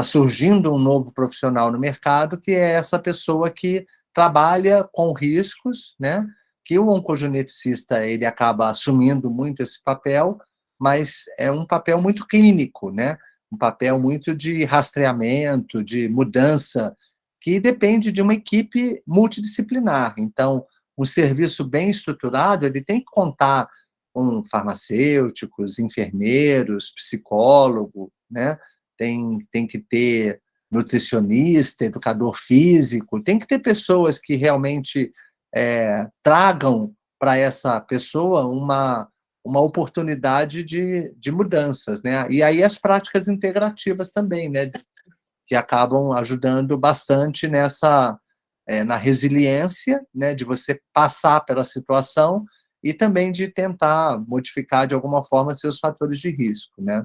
surgindo um novo profissional no mercado, que é essa pessoa que trabalha com riscos, né? Que o oncogeneticista ele acaba assumindo muito esse papel, mas é um papel muito clínico, né? Um papel muito de rastreamento, de mudança, que depende de uma equipe multidisciplinar. Então, um serviço bem estruturado, ele tem que contar com farmacêuticos, enfermeiros, psicólogo, né? Tem que ter nutricionista, educador físico, tem que ter pessoas que realmente tragam para essa pessoa uma oportunidade de mudanças, né? E aí as práticas integrativas também, né? Que acabam ajudando bastante na resiliência, né? De você passar pela situação e também de tentar modificar de alguma forma seus fatores de risco, né?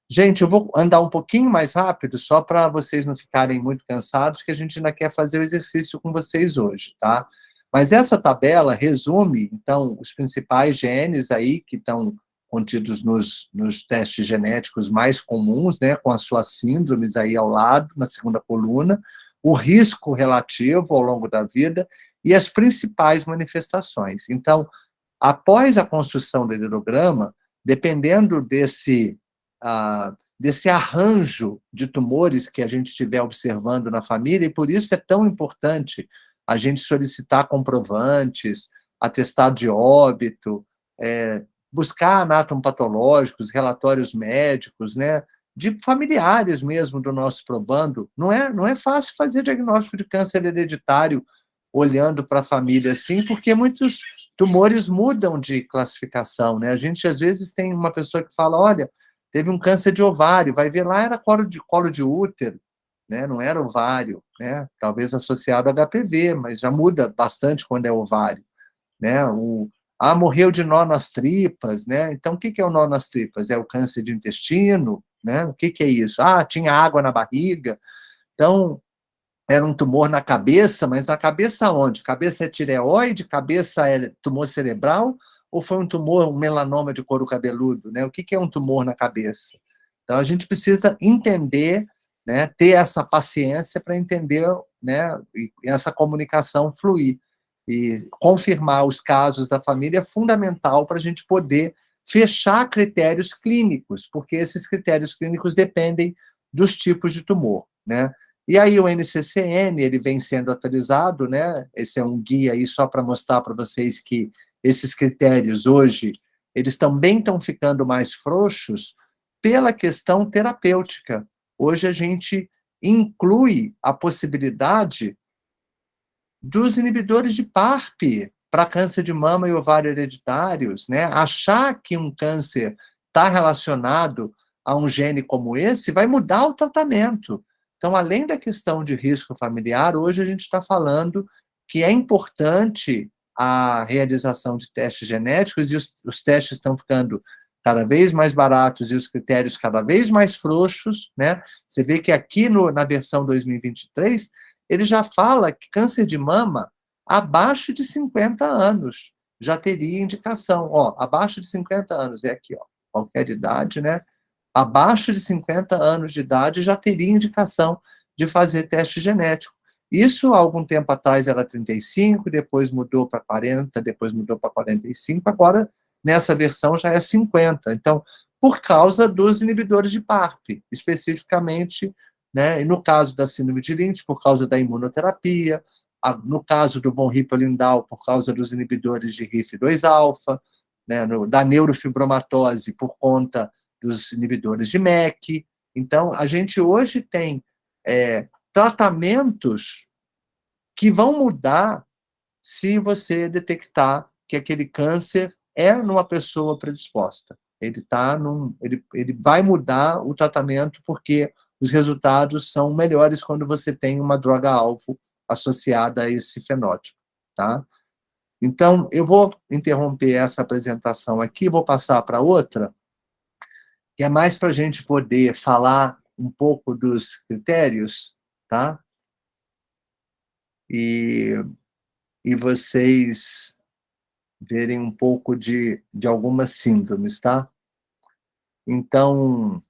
Gente, eu vou andar um pouquinho mais rápido, só para vocês não ficarem muito cansados, que a gente ainda quer fazer o exercício com vocês hoje, tá? Mas essa tabela resume, então, os principais genes aí que estão contidos nos testes genéticos mais comuns, né, com as suas síndromes aí ao lado, na segunda coluna, o risco relativo ao longo da vida e as principais manifestações. Então, após a construção do hidrograma, dependendo desse arranjo de tumores que a gente estiver observando na família, e por isso é tão importante a gente solicitar comprovantes, atestado de óbito, buscar anatomopatológicos, relatórios médicos, né, de familiares mesmo do nosso probando. Não é fácil fazer diagnóstico de câncer hereditário olhando para a família assim, porque muitos tumores mudam de classificação, né? A gente, às vezes, tem uma pessoa que fala, olha, teve um câncer de ovário, vai ver lá, era colo de útero, né? Não era ovário, né? Talvez associado a HPV, mas já muda bastante quando é ovário, né? Morreu de nó nas tripas, né? Então, o que é o nó nas tripas? É o câncer de intestino, né? O que é isso? Tinha água na barriga. Então, era um tumor na cabeça, mas na cabeça onde? Cabeça é tireoide, cabeça é tumor cerebral, ou foi um tumor, um melanoma de couro cabeludo, né? O que é um tumor na cabeça? Então, a gente precisa entender, né, ter essa paciência para entender, né, e essa comunicação fluir. E confirmar os casos da família é fundamental para a gente poder fechar critérios clínicos, porque esses critérios clínicos dependem dos tipos de tumor, né? E aí o NCCN, ele vem sendo atualizado, né? Esse é um guia aí só para mostrar para vocês que esses critérios hoje, eles também estão ficando mais frouxos pela questão terapêutica. Hoje a gente inclui a possibilidade dos inibidores de PARP para câncer de mama e ovário hereditários, né? Achar que um câncer está relacionado a um gene como esse vai mudar o tratamento. Então, além da questão de risco familiar, hoje a gente está falando que é importante a realização de testes genéticos e os testes estão ficando cada vez mais baratos e os critérios cada vez mais frouxos, né? Você vê que aqui na versão 2023, ele já fala que câncer de mama abaixo de 50 anos já teria indicação. Ó, abaixo de 50 anos, é aqui, ó, qualquer idade, né? Abaixo de 50 anos de idade já teria indicação de fazer teste genético. Isso, há algum tempo atrás, era 35, depois mudou para 40, depois mudou para 45, agora, nessa versão, já é 50. Então, por causa dos inibidores de PARP, especificamente, né, e no caso da síndrome de Lynch, por causa da imunoterapia, no caso do von Hippel-Lindau, por causa dos inibidores de HIF-2-alfa, né, da neurofibromatose, por conta dos inibidores de MEK. Então, a gente hoje tem tratamentos que vão mudar se você detectar que aquele câncer é numa pessoa predisposta. Ele vai mudar o tratamento porque os resultados são melhores quando você tem uma droga-alvo associada a esse fenótipo, tá? Então, eu vou interromper essa apresentação aqui, vou passar para outra, que é mais para a gente poder falar um pouco dos critérios, tá? E vocês verem um pouco de algumas síndromes, tá? Então,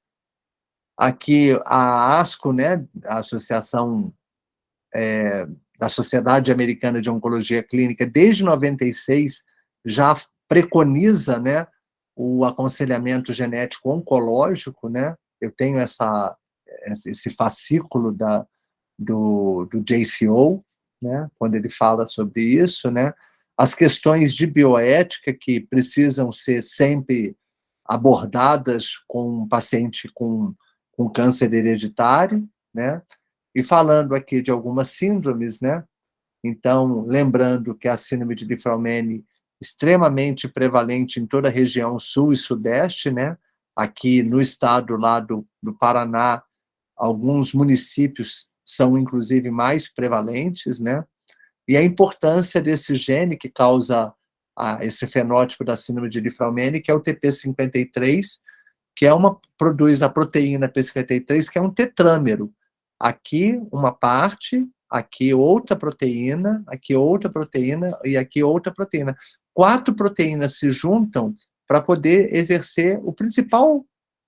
aqui a ASCO, né, a Associação da Sociedade Americana de Oncologia Clínica, desde 96, já preconiza, né, o aconselhamento genético oncológico, né? Eu tenho esse fascículo do JCO, né, quando ele fala sobre isso, né? As questões de bioética que precisam ser sempre abordadas com um paciente com câncer hereditário, né? E falando aqui de algumas síndromes, né? Então, lembrando que a síndrome de Li-Fraumeni extremamente prevalente em toda a região sul e sudeste, né? Aqui no estado lá do Paraná, alguns municípios são, inclusive, mais prevalentes, né? E a importância desse gene que causa esse fenótipo da síndrome de Li-Fraumeni, que é o TP53, que produz a proteína P53, que é um tetrâmero. Aqui uma parte, aqui outra proteína, aqui outra proteína e aqui outra proteína. 4 proteínas se juntam para poder exercer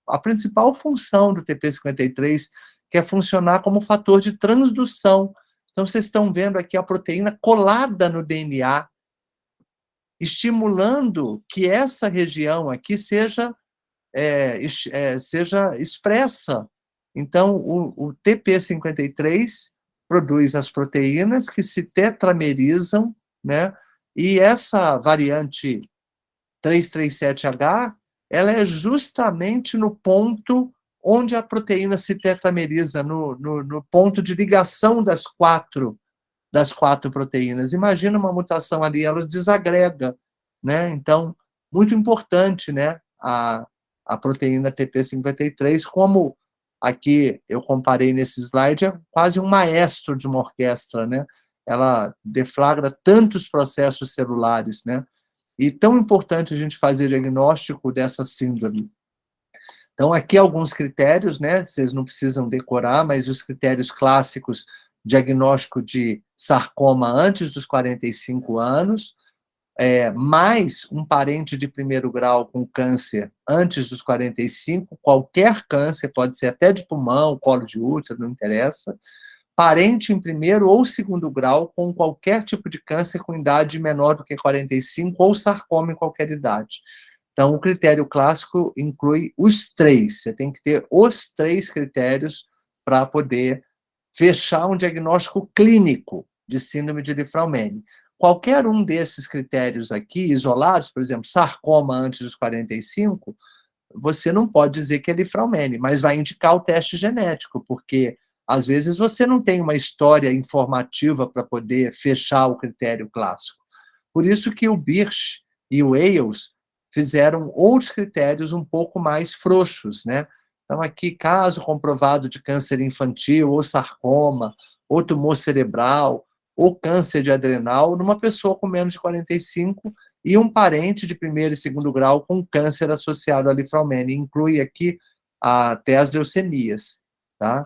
a principal função do TP53, que é funcionar como fator de transdução. Então, vocês estão vendo aqui a proteína colada no DNA, estimulando que essa região aqui seja expressa. Então, o TP53 produz as proteínas que se tetramerizam, né? E essa variante 337H, ela é justamente no ponto onde a proteína se tetrameriza, no ponto de ligação das quatro proteínas. Imagina uma mutação ali, ela desagrega, né? Então, muito importante, né? A proteína TP53, como aqui eu comparei nesse slide, é quase um maestro de uma orquestra, né? Ela deflagra tantos processos celulares, né? E tão importante a gente fazer diagnóstico dessa síndrome. Então, aqui alguns critérios, né? Vocês não precisam decorar, mas os critérios clássicos: diagnóstico de sarcoma antes dos 45 anos, mais um parente de primeiro grau com câncer antes dos 45, qualquer câncer, pode ser até de pulmão, colo de útero, não interessa, parente em primeiro ou segundo grau com qualquer tipo de câncer com idade menor do que 45 ou sarcoma em qualquer idade. Então, o critério clássico inclui os 3, você tem que ter os 3 critérios para poder fechar um diagnóstico clínico de síndrome de Li-Fraumeni. Qualquer um desses critérios aqui, isolados, por exemplo, sarcoma antes dos 45, você não pode dizer que é Li-Fraumeni, mas vai indicar o teste genético, porque às vezes você não tem uma história informativa para poder fechar o critério clássico. Por isso que o Birch e o Ailes fizeram outros critérios um pouco mais frouxos, né? Então, aqui, caso comprovado de câncer infantil, ou sarcoma, ou tumor cerebral, ou câncer de adrenal, numa pessoa com menos de 45, e um parente de primeiro e segundo grau com câncer associado à lifraumene. Inclui aqui até as leucemias, tá?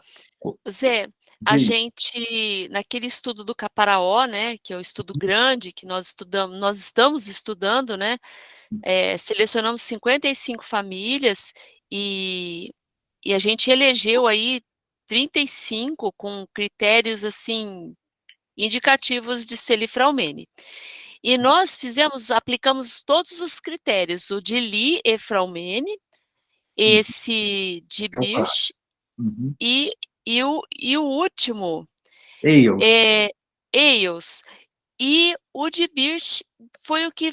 Zé, a gente, naquele estudo do Caparaó, né, que é o estudo grande que nós estamos estudando, né, selecionamos 55 famílias e a gente elegeu aí 35 com critérios, assim, indicativos de ser lifraumene. E nós aplicamos todos os critérios, o de Li-Efraumene, esse de Birch Uhum. e o último, Eils. Eils. E o de Birch foi o que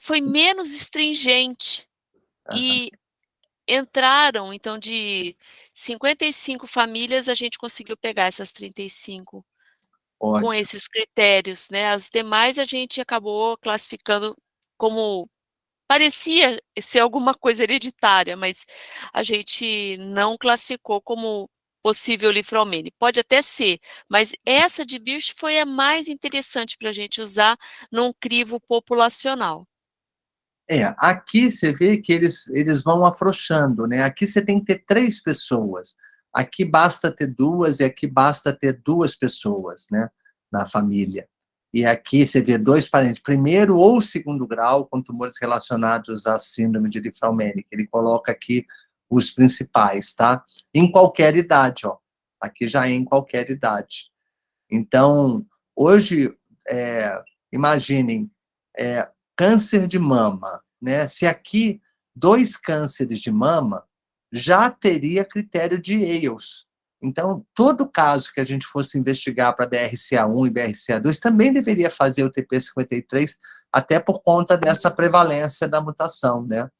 foi menos stringente. E entraram, então, de 55 famílias, a gente conseguiu pegar essas 35 com Ótimo. esses critérios, né? As demais a gente acabou classificando como parecia ser alguma coisa hereditária, mas a gente não classificou como possível lifraumene. Pode até ser, mas essa de Birch foi a mais interessante para a gente usar num crivo populacional. Aqui você vê que eles vão afrouxando, né? Aqui você tem que ter 3 pessoas. Aqui basta ter 2 e aqui basta ter 2 pessoas, né, na família. E aqui você vê 2 parentes, primeiro ou segundo grau, com tumores relacionados à síndrome de Lifraumene, que ele coloca aqui os principais, tá? Em qualquer idade, ó. Aqui já é em qualquer idade. Então, hoje, imaginem, câncer de mama, né? Se aqui 2 cânceres de mama, já teria critério de Eils. Então, todo caso que a gente fosse investigar para BRCA1 e BRCA2 também deveria fazer o TP53, até por conta dessa prevalência da mutação, né?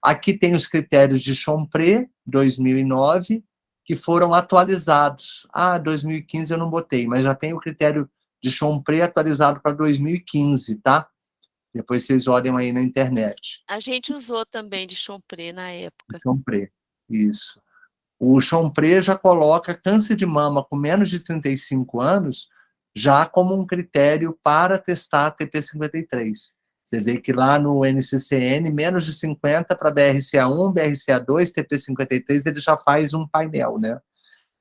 Aqui tem os critérios de Chompré, 2009, que foram atualizados. 2015 eu não botei, mas já tem o critério de Chompré atualizado para 2015, tá? Depois vocês olhem aí na internet. A gente usou também de Chompré na época. Chompré, isso. O Chompré já coloca câncer de mama com menos de 35 anos já como um critério para testar a TP53. Você vê que lá no NCCN, menos de 50 para BRCA1, BRCA2, TP53, ele já faz um painel, né?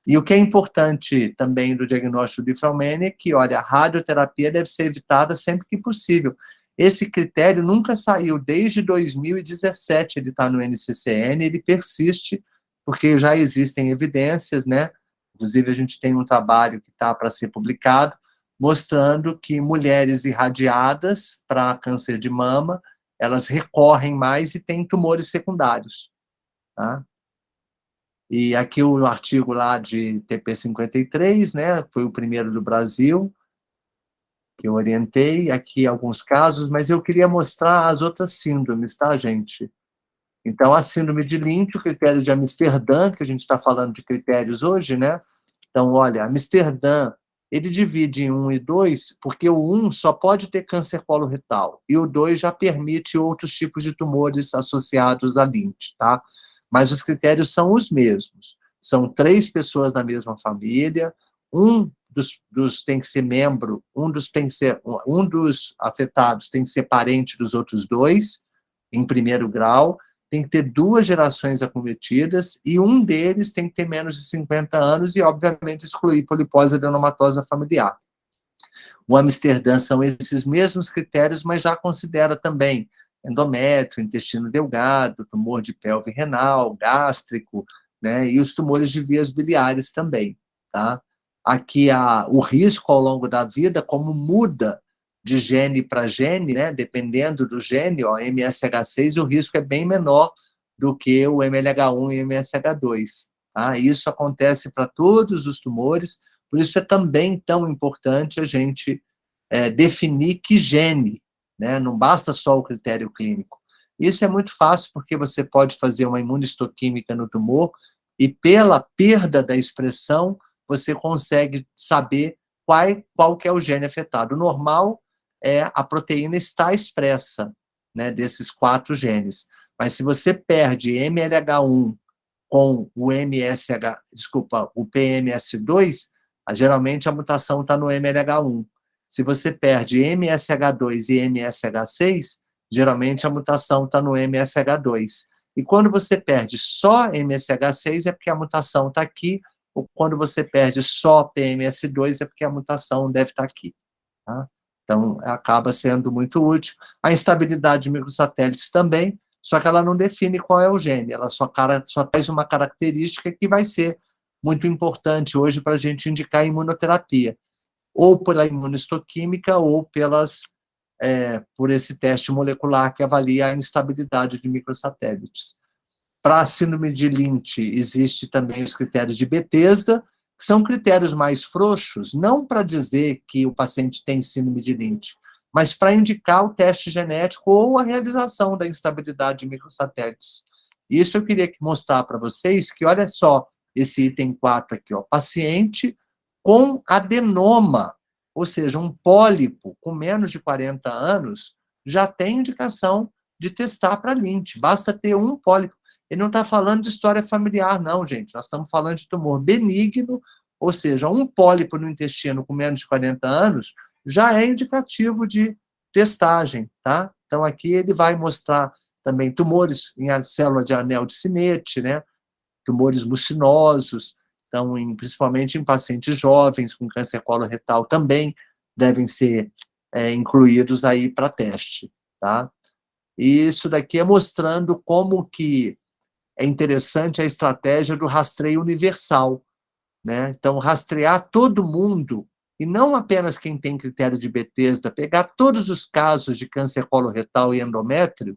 E o que é importante também do diagnóstico de Lifraumene é que, olha, a radioterapia deve ser evitada sempre que possível. Esse critério nunca saiu, desde 2017 ele está no NCCN, ele persiste, porque já existem evidências, né? Inclusive, a gente tem um trabalho que está para ser publicado, mostrando que mulheres irradiadas para câncer de mama, elas recorrem mais e têm tumores secundários, tá? E aqui o artigo lá de TP53, né, foi o primeiro do Brasil, que eu orientei, aqui alguns casos, mas eu queria mostrar as outras síndromes, tá, gente? Então, a síndrome de Lynch, o critério de Amsterdã, que a gente está falando de critérios hoje, né? Então, olha, Amsterdã, ele divide em 1 e 2, porque o 1 só pode ter câncer coloretal, e o 2 já permite outros tipos de tumores associados a Lynch, tá? Mas os critérios são os mesmos. São 3 pessoas da mesma família, um dos tem que ser membro, um dos afetados tem que ser parente dos outros 2, em primeiro grau, tem que ter 2 gerações acometidas e um deles tem que ter menos de 50 anos e, obviamente, excluir polipose adenomatosa familiar. O Amsterdã são esses mesmos critérios, mas já considera também endométrio, intestino delgado, tumor de pelve renal, gástrico, né, e os tumores de vias biliares também, tá? Aqui o risco ao longo da vida, como muda de gene para gene, né, dependendo do gene, ó, MSH6, o risco é bem menor do que o MLH1 e MSH2. Tá? Isso acontece para todos os tumores, por isso é também tão importante a gente definir que gene, né? Não basta só o critério clínico. Isso é muito fácil porque você pode fazer uma imunistoquímica no tumor e pela perda da expressão você consegue saber qual que é o gene afetado. O normal é a proteína está expressa, né, desses 4 genes. Mas se você perde MLH1 com o o PMS2, geralmente a mutação está no MLH1. Se você perde MSH2 e MSH6, geralmente a mutação está no MSH2. E quando você perde só MSH6, é porque a mutação está aqui, ou quando você perde só PMS2, é porque a mutação deve estar aqui. Tá? Então, acaba sendo muito útil. A instabilidade de microsatélites também, só que ela não define qual é o gene, ela só traz uma característica que vai ser muito importante hoje para a gente indicar imunoterapia, ou pela imunistoquímica, ou por esse teste molecular que avalia a instabilidade de microsatélites. Para a síndrome de Lynch, existe também os critérios de Bethesda, que são critérios mais frouxos, não para dizer que o paciente tem síndrome de Lynch, mas para indicar o teste genético ou a realização da instabilidade de microsatélites. Isso eu queria mostrar para vocês, que olha só, esse item 4 aqui, ó, paciente com adenoma, ou seja, um pólipo com menos de 40 anos, já tem indicação de testar para Lynch, basta ter um pólipo. Ele não está falando de história familiar, não, gente. Nós estamos falando de tumor benigno, ou seja, um pólipo no intestino com menos de 40 anos já é indicativo de testagem, tá? Então, aqui ele vai mostrar também tumores em célula de anel de Synnet, né? Tumores mucinosos, então, principalmente em pacientes jovens com câncer coloretal também devem ser incluídos aí para teste, tá? E isso daqui é mostrando como que é interessante a estratégia do rastreio universal, né? Então, rastrear todo mundo, e não apenas quem tem critério de Bethesda, pegar todos os casos de câncer coloretal e endométrio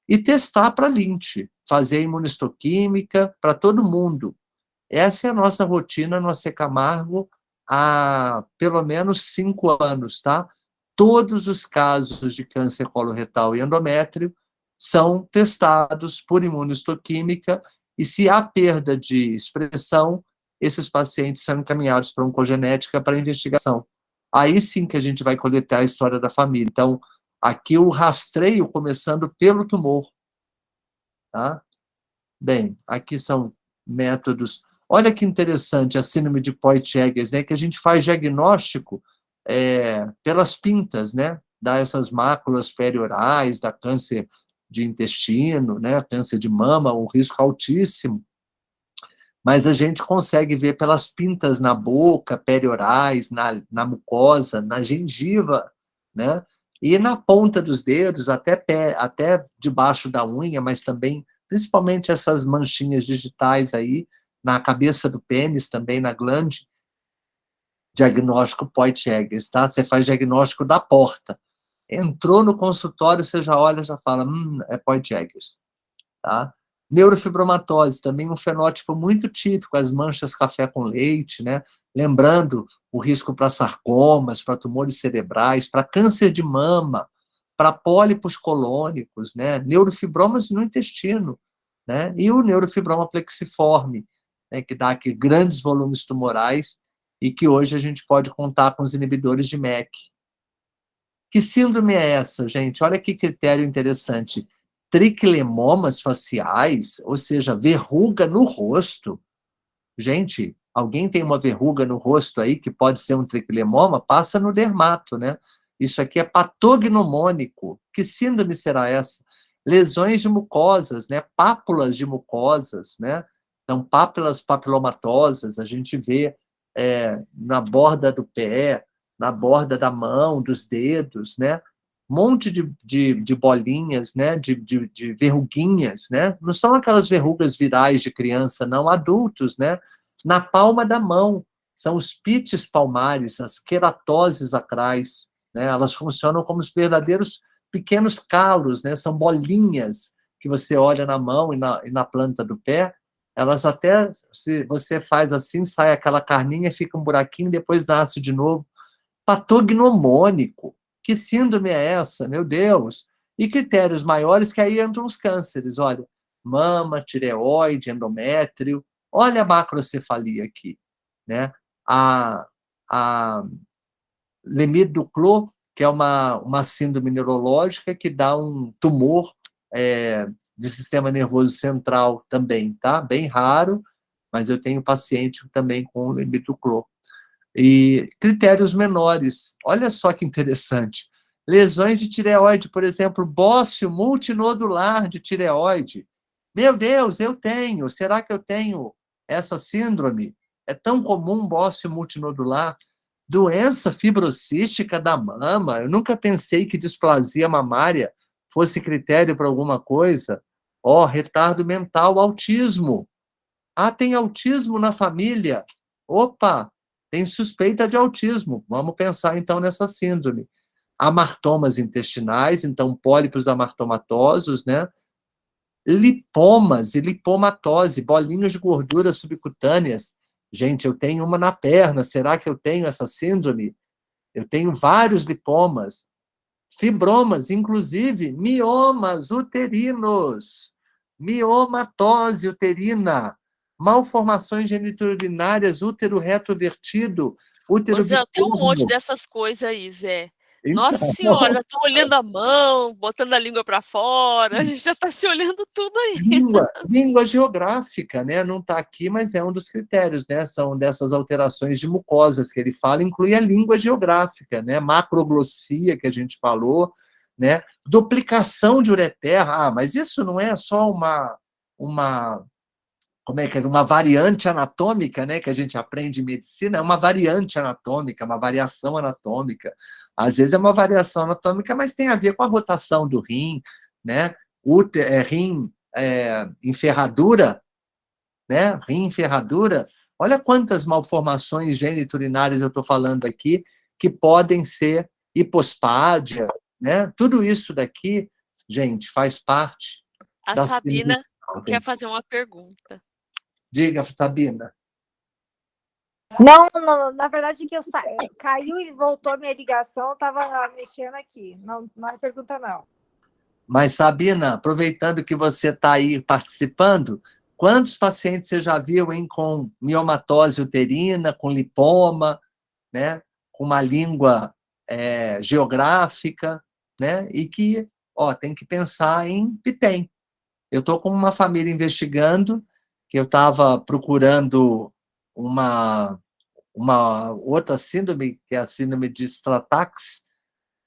e testar para Lynch, fazer imunistoquímica para todo mundo. Essa é a nossa rotina no AC Camargo há pelo menos 5 anos, tá? Todos os casos de câncer coloretal e endométrio são testados por imunistoquímica e, se há perda de expressão, esses pacientes são encaminhados para oncogenética para investigação. Aí sim que a gente vai coletar a história da família. Então, aqui o rastreio começando pelo tumor. Tá? Bem, aqui são métodos. Olha que interessante a síndrome de Poit-Jeghers, né? Que a gente faz diagnóstico pelas pintas, né? Dá essas máculas periorais, dá câncer de intestino, né? Câncer de mama, um risco altíssimo. Mas a gente consegue ver pelas pintas na boca, periorais, na mucosa, na gengiva, né? E na ponta dos dedos, até debaixo da unha, mas também, principalmente essas manchinhas digitais aí, na cabeça do pênis, também na glande, diagnóstico Poit-Jeghers, tá? Você faz diagnóstico da porta. Entrou no consultório, você já olha, já fala, é Poit-Jeghers, tá? Neurofibromatose, também um fenótipo muito típico, as manchas café com leite, né? Lembrando o risco para sarcomas, para tumores cerebrais, para câncer de mama, para pólipos colônicos, né? Neurofibromas no intestino, né? E o neurofibroma plexiforme, né? Que dá aqui grandes volumes tumorais e que hoje a gente pode contar com os inibidores de MEK. Que síndrome é essa, gente? Olha que critério interessante. Triquilemomas faciais, ou seja, verruga no rosto. Gente, alguém tem uma verruga no rosto aí que pode ser um triquilemoma? Passa no dermato, né? Isso aqui é patognomônico. Que síndrome será essa? Lesões de mucosas, né? Pápulas de mucosas, né? Então, pápulas papilomatosas, a gente vê na borda do pé, na borda da mão, dos dedos, né? Monte de bolinhas, né? De verruguinhas, né? Não são aquelas verrugas virais de criança, não, adultos, né? Na palma da mão, são os pites palmares, as queratoses acrais, né? Elas funcionam como os verdadeiros pequenos calos, né? São bolinhas que você olha na mão e na planta do pé, elas até, se você faz assim, sai aquela carninha, fica um buraquinho, depois nasce de novo. Patognomônico. Que síndrome é essa? Meu Deus! E critérios maiores, que aí entram os cânceres, olha, mama, tireoide, endométrio, olha a macrocefalia aqui, né? A Lemire-Duclos, que é uma síndrome neurológica que dá um tumor de sistema nervoso central também, tá? Bem raro, mas eu tenho paciente também com Lemire-Duclos. E critérios menores, olha só que interessante. Lesões de tireoide, por exemplo, bócio multinodular de tireoide. Meu Deus, eu tenho. Será que eu tenho essa síndrome? É tão comum bócio multinodular. Doença fibrocística da mama. Eu nunca pensei que displasia mamária fosse critério para alguma coisa. Ó, retardo mental, autismo. Ah, tem autismo na família. Opa, tem suspeita de autismo. Vamos pensar então nessa síndrome. Amartomas intestinais, então pólipos amartomatosos, né? Lipomas e lipomatose, bolinhas de gordura subcutâneas. Gente, eu tenho uma na perna, será que eu tenho essa síndrome? Eu tenho vários lipomas. Fibromas, inclusive miomas uterinos, miomatose uterina, malformações geniturinárias, útero retrovertido, Ô útero Zé, tem um monte biforme. dessas coisas aí, Zé. Então, Nossa senhora, já estão olhando a mão, botando a língua para fora, a gente já está se olhando tudo aí. língua geográfica, né? Não está aqui, mas é um dos critérios, né? São dessas alterações de mucosas que ele fala, inclui a língua geográfica, né? Macroglossia, que a gente falou, né? Duplicação de ureter. Ah, mas isso não é só uma como é que é? Uma variante anatômica, né? Que a gente aprende em medicina, é uma variante anatômica, uma variação anatômica. Às vezes é uma variação anatômica, mas tem a ver com a rotação do rim, né? Rim em ferradura, né? Rim em ferradura. Olha quantas malformações geniturinárias eu estou falando aqui que podem ser hipospádia, né? Tudo isso daqui, gente, faz parte A da síndrome Sabina de Cowden. quer fazer uma pergunta. Diga, Sabina. Não, não, na verdade que caiu e voltou a minha ligação, eu estava mexendo aqui. Não, não é pergunta, não. Mas, Sabina, aproveitando que você está aí participando, quantos pacientes você já viu, hein, com miomatose uterina, com lipoma, né, com uma língua geográfica, né, e que, ó, tem que pensar em PITEM. Eu estou com uma família investigando, que eu estava procurando uma outra síndrome, que é a síndrome de Stratax,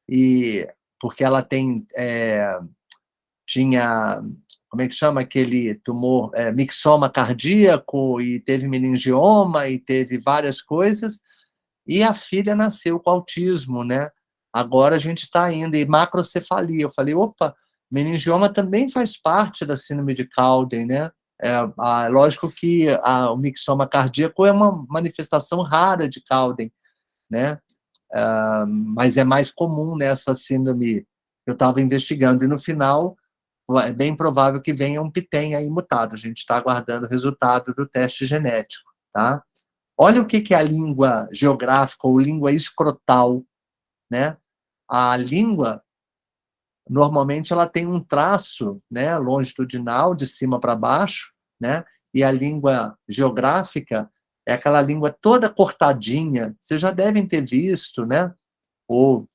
e porque ela tinha, como é que chama aquele tumor, mixoma cardíaco, e teve meningioma, e teve várias coisas, e a filha nasceu com autismo, né? Agora a gente está indo, e macrocefalia. Eu falei, opa, meningioma também faz parte da síndrome de Cowden, né? Lógico que o mixoma cardíaco é uma manifestação rara de Cowden, né? Mas é mais comum nessa síndrome que eu estava investigando. E no final, é bem provável que venha um PITEM aí mutado. A gente está aguardando o resultado do teste genético, tá? Olha o que é a língua geográfica ou língua escrotal, né? A língua, normalmente, ela tem um traço, né, longitudinal, de cima para baixo, né? E a língua geográfica é aquela língua toda cortadinha. Vocês já devem ter visto, né? Ou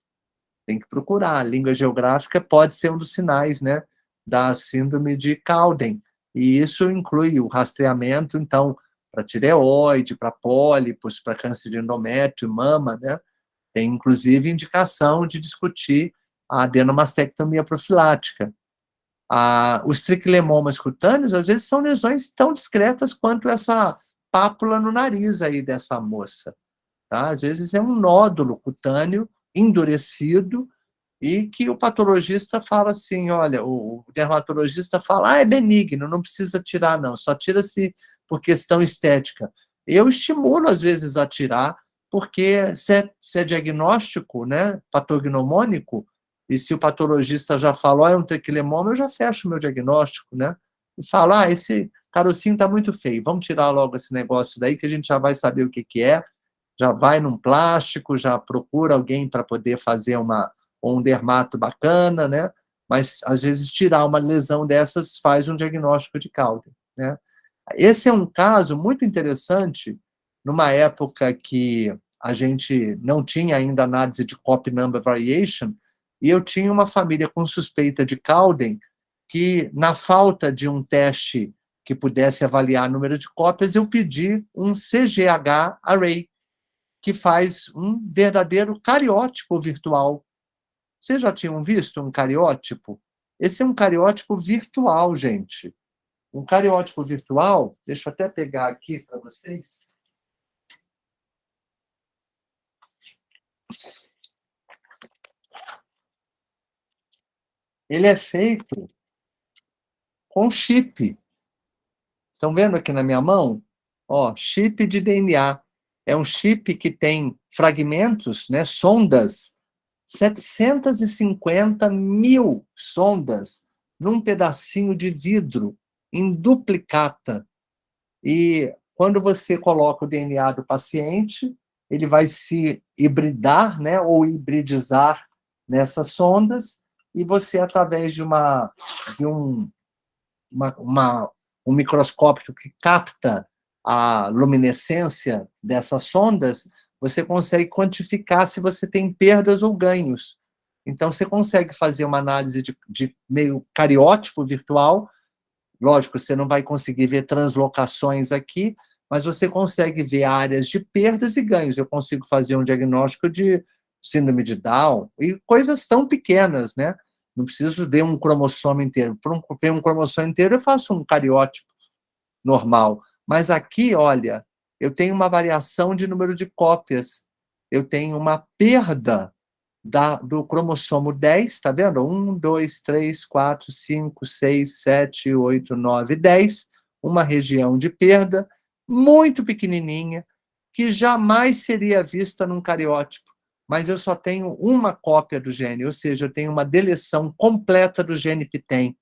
tem que procurar. A língua geográfica pode ser um dos sinais, né, da síndrome de Cowden. E isso inclui o rastreamento, então, para tireoide, para pólipos, para câncer de endométrio, mama, né? Tem, inclusive, indicação de discutir a adenomastectomia profilática. Os triquilemomas cutâneos, às vezes, são lesões tão discretas quanto essa pápula no nariz aí dessa moça. Tá? Às vezes é um nódulo cutâneo endurecido e que o patologista fala assim, olha, o dermatologista fala, é benigno, não precisa tirar não, só tira-se por questão estética. Eu estimulo, às vezes, a tirar, porque se é diagnóstico, né, patognomônico, e se o patologista já fala, é um triquilemoma, eu já fecho o meu diagnóstico, né, e falo, esse carocinho está muito feio, vamos tirar logo esse negócio daí, que a gente já vai saber o que é, já vai num plástico, já procura alguém para poder fazer um dermato bacana, né? Mas, às vezes, tirar uma lesão dessas faz um diagnóstico de Cowden, né? Esse é um caso muito interessante, numa época que a gente não tinha ainda análise de copy number variation, e eu tinha uma família com suspeita de Cowden, que, na falta de um teste que pudesse avaliar o número de cópias, eu pedi um CGH array, que faz um verdadeiro cariótipo virtual. Vocês já tinham visto um cariótipo? Esse é um cariótipo virtual, gente. Um cariótipo virtual, deixa eu até pegar aqui para vocês. Ele é feito com chip. Estão vendo aqui na minha mão? Ó, chip de DNA. É um chip que tem fragmentos, né, sondas, 750 mil sondas num pedacinho de vidro, em duplicata. E quando você coloca o DNA do paciente, ele vai se hibridar, né, ou hibridizar nessas sondas, e você, através de um microscópio que capta a luminescência dessas sondas, você consegue quantificar se você tem perdas ou ganhos. Então, você consegue fazer uma análise de meio cariótipo virtual. Lógico, você não vai conseguir ver translocações aqui, mas você consegue ver áreas de perdas e ganhos. Eu consigo fazer um diagnóstico de síndrome de Down e coisas tão pequenas, né? Não preciso ver um cromossomo inteiro. Para ver um cromossomo inteiro, eu faço um cariótipo normal. Mas aqui, olha, eu tenho uma variação de número de cópias. Eu tenho uma perda do cromossomo 10, tá vendo? 1, 2, 3, 4, 5, 6, 7, 8, 9, 10. Uma região de perda muito pequenininha, que jamais seria vista num cariótipo. Mas eu só tenho uma cópia do gene, ou seja, eu tenho uma deleção completa do gene PTEN.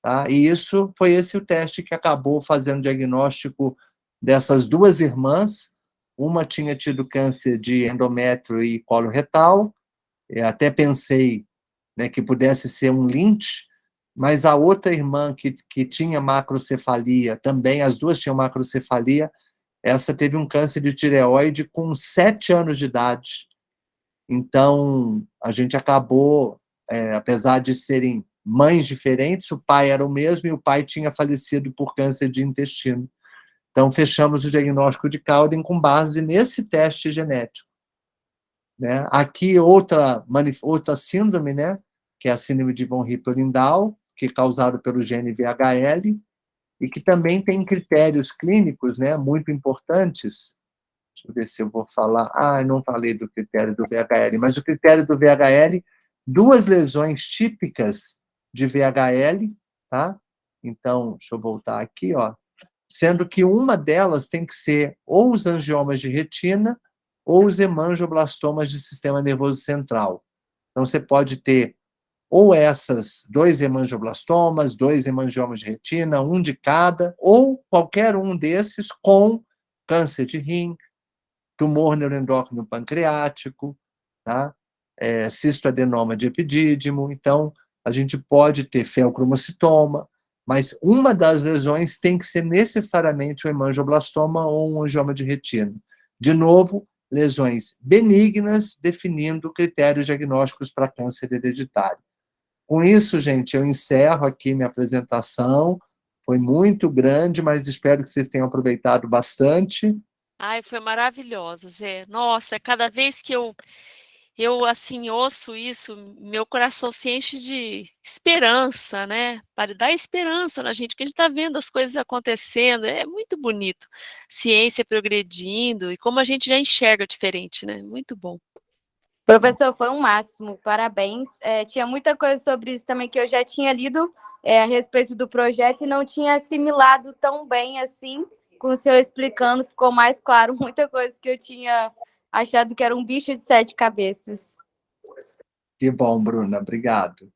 Tá? E isso foi esse o teste que acabou fazendo o diagnóstico dessas duas irmãs. Uma tinha tido câncer de endométrio e colo retal. Eu até pensei, né, que pudesse ser um Lynch, mas a outra irmã que tinha macrocefalia, também as duas tinham macrocefalia, essa teve um câncer de tireoide com 7 anos de idade. Então, a gente acabou, apesar de serem mães diferentes, o pai era o mesmo e o pai tinha falecido por câncer de intestino. Então, fechamos o diagnóstico de Cowden com base nesse teste genético. Né? Aqui, outra síndrome, né? Que é a síndrome de von Hippel-Lindau, que é causada pelo gene VHL, e que também tem critérios clínicos, né, muito importantes. Deixa eu ver se eu vou falar. Ah, eu não falei do critério do VHL, mas o critério do VHL, 2 lesões típicas de VHL, tá? Então, deixa eu voltar aqui, ó. Sendo que uma delas tem que ser ou os angiomas de retina ou os hemangioblastomas de sistema nervoso central. Então, você pode ter ou essas 2 hemangioblastomas, 2 hemangiomas de retina, um de cada, ou qualquer um desses com câncer de rim, tumor neuroendócrino pancreático, tá? Cistoadenoma de epidídimo. Então, a gente pode ter feocromocitoma, mas uma das lesões tem que ser necessariamente um hemangioblastoma ou um angioma de retina. De novo, lesões benignas, definindo critérios diagnósticos para câncer hereditário. Com isso, gente, eu encerro aqui minha apresentação. Foi muito grande, mas espero que vocês tenham aproveitado bastante. Ai, foi maravilhosa, Zé. Nossa, cada vez que eu assim ouço isso, meu coração se enche de esperança, né? Para dar esperança na gente, que a gente está vendo as coisas acontecendo. É muito bonito. Ciência progredindo e como a gente já enxerga diferente, né? Muito bom. Professor, foi um máximo, parabéns. Tinha muita coisa sobre isso também que eu já tinha lido a respeito do projeto e não tinha assimilado tão bem assim, com o senhor explicando, ficou mais claro muita coisa que eu tinha achado que era um bicho de 7 cabeças. Que bom, Bruna, obrigado.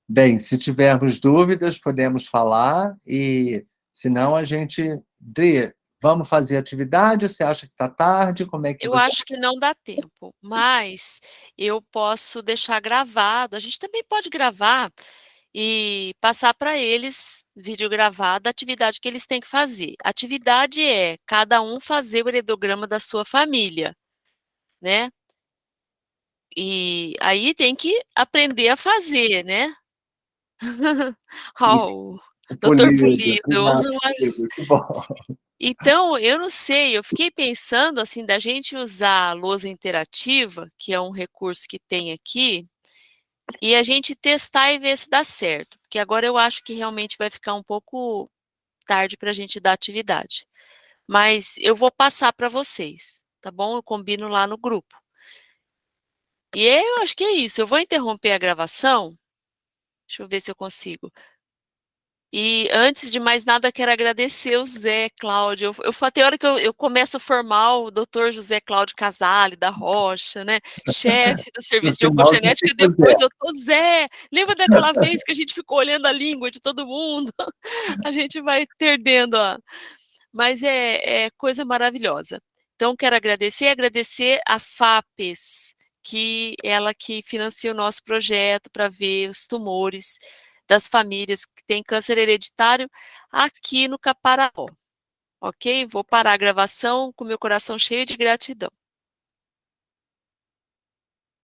Bem, se tivermos dúvidas, podemos falar, e senão a gente... Dri, vamos fazer atividade? Você acha que está tarde? Como é que Eu acho que não dá tempo, mas eu posso deixar gravado. A gente também pode gravar e passar para eles, vídeo gravado, a atividade que eles têm que fazer. A atividade é cada um fazer o heredograma da sua família, né? E aí tem que aprender a fazer, né? Ó, o doutor Pulido. Que bom. Então, eu não sei, eu fiquei pensando, assim, da gente usar a lousa interativa, que é um recurso que tem aqui, e a gente testar e ver se dá certo, porque agora eu acho que realmente vai ficar um pouco tarde para a gente dar atividade. Mas eu vou passar para vocês, tá bom? Eu combino lá no grupo. E eu acho que é isso, eu vou interromper a gravação, deixa eu ver se eu consigo. E antes de mais nada, quero agradecer o Zé Cláudio. Tem hora que eu começo a formar o doutor José Cláudio Casale, da Rocha, né? Chefe do No serviço de final, você oncogenética, fica depois Zé. eu tô Zé. Lembra daquela vez que a gente ficou olhando a língua de todo mundo? A gente vai perdendo, ó. Mas é coisa maravilhosa. Então, quero agradecer a FAPES, que ela que financia o nosso projeto para ver os tumores das famílias que têm câncer hereditário aqui no Caparaó. Ok? Vou parar a gravação com meu coração cheio de gratidão.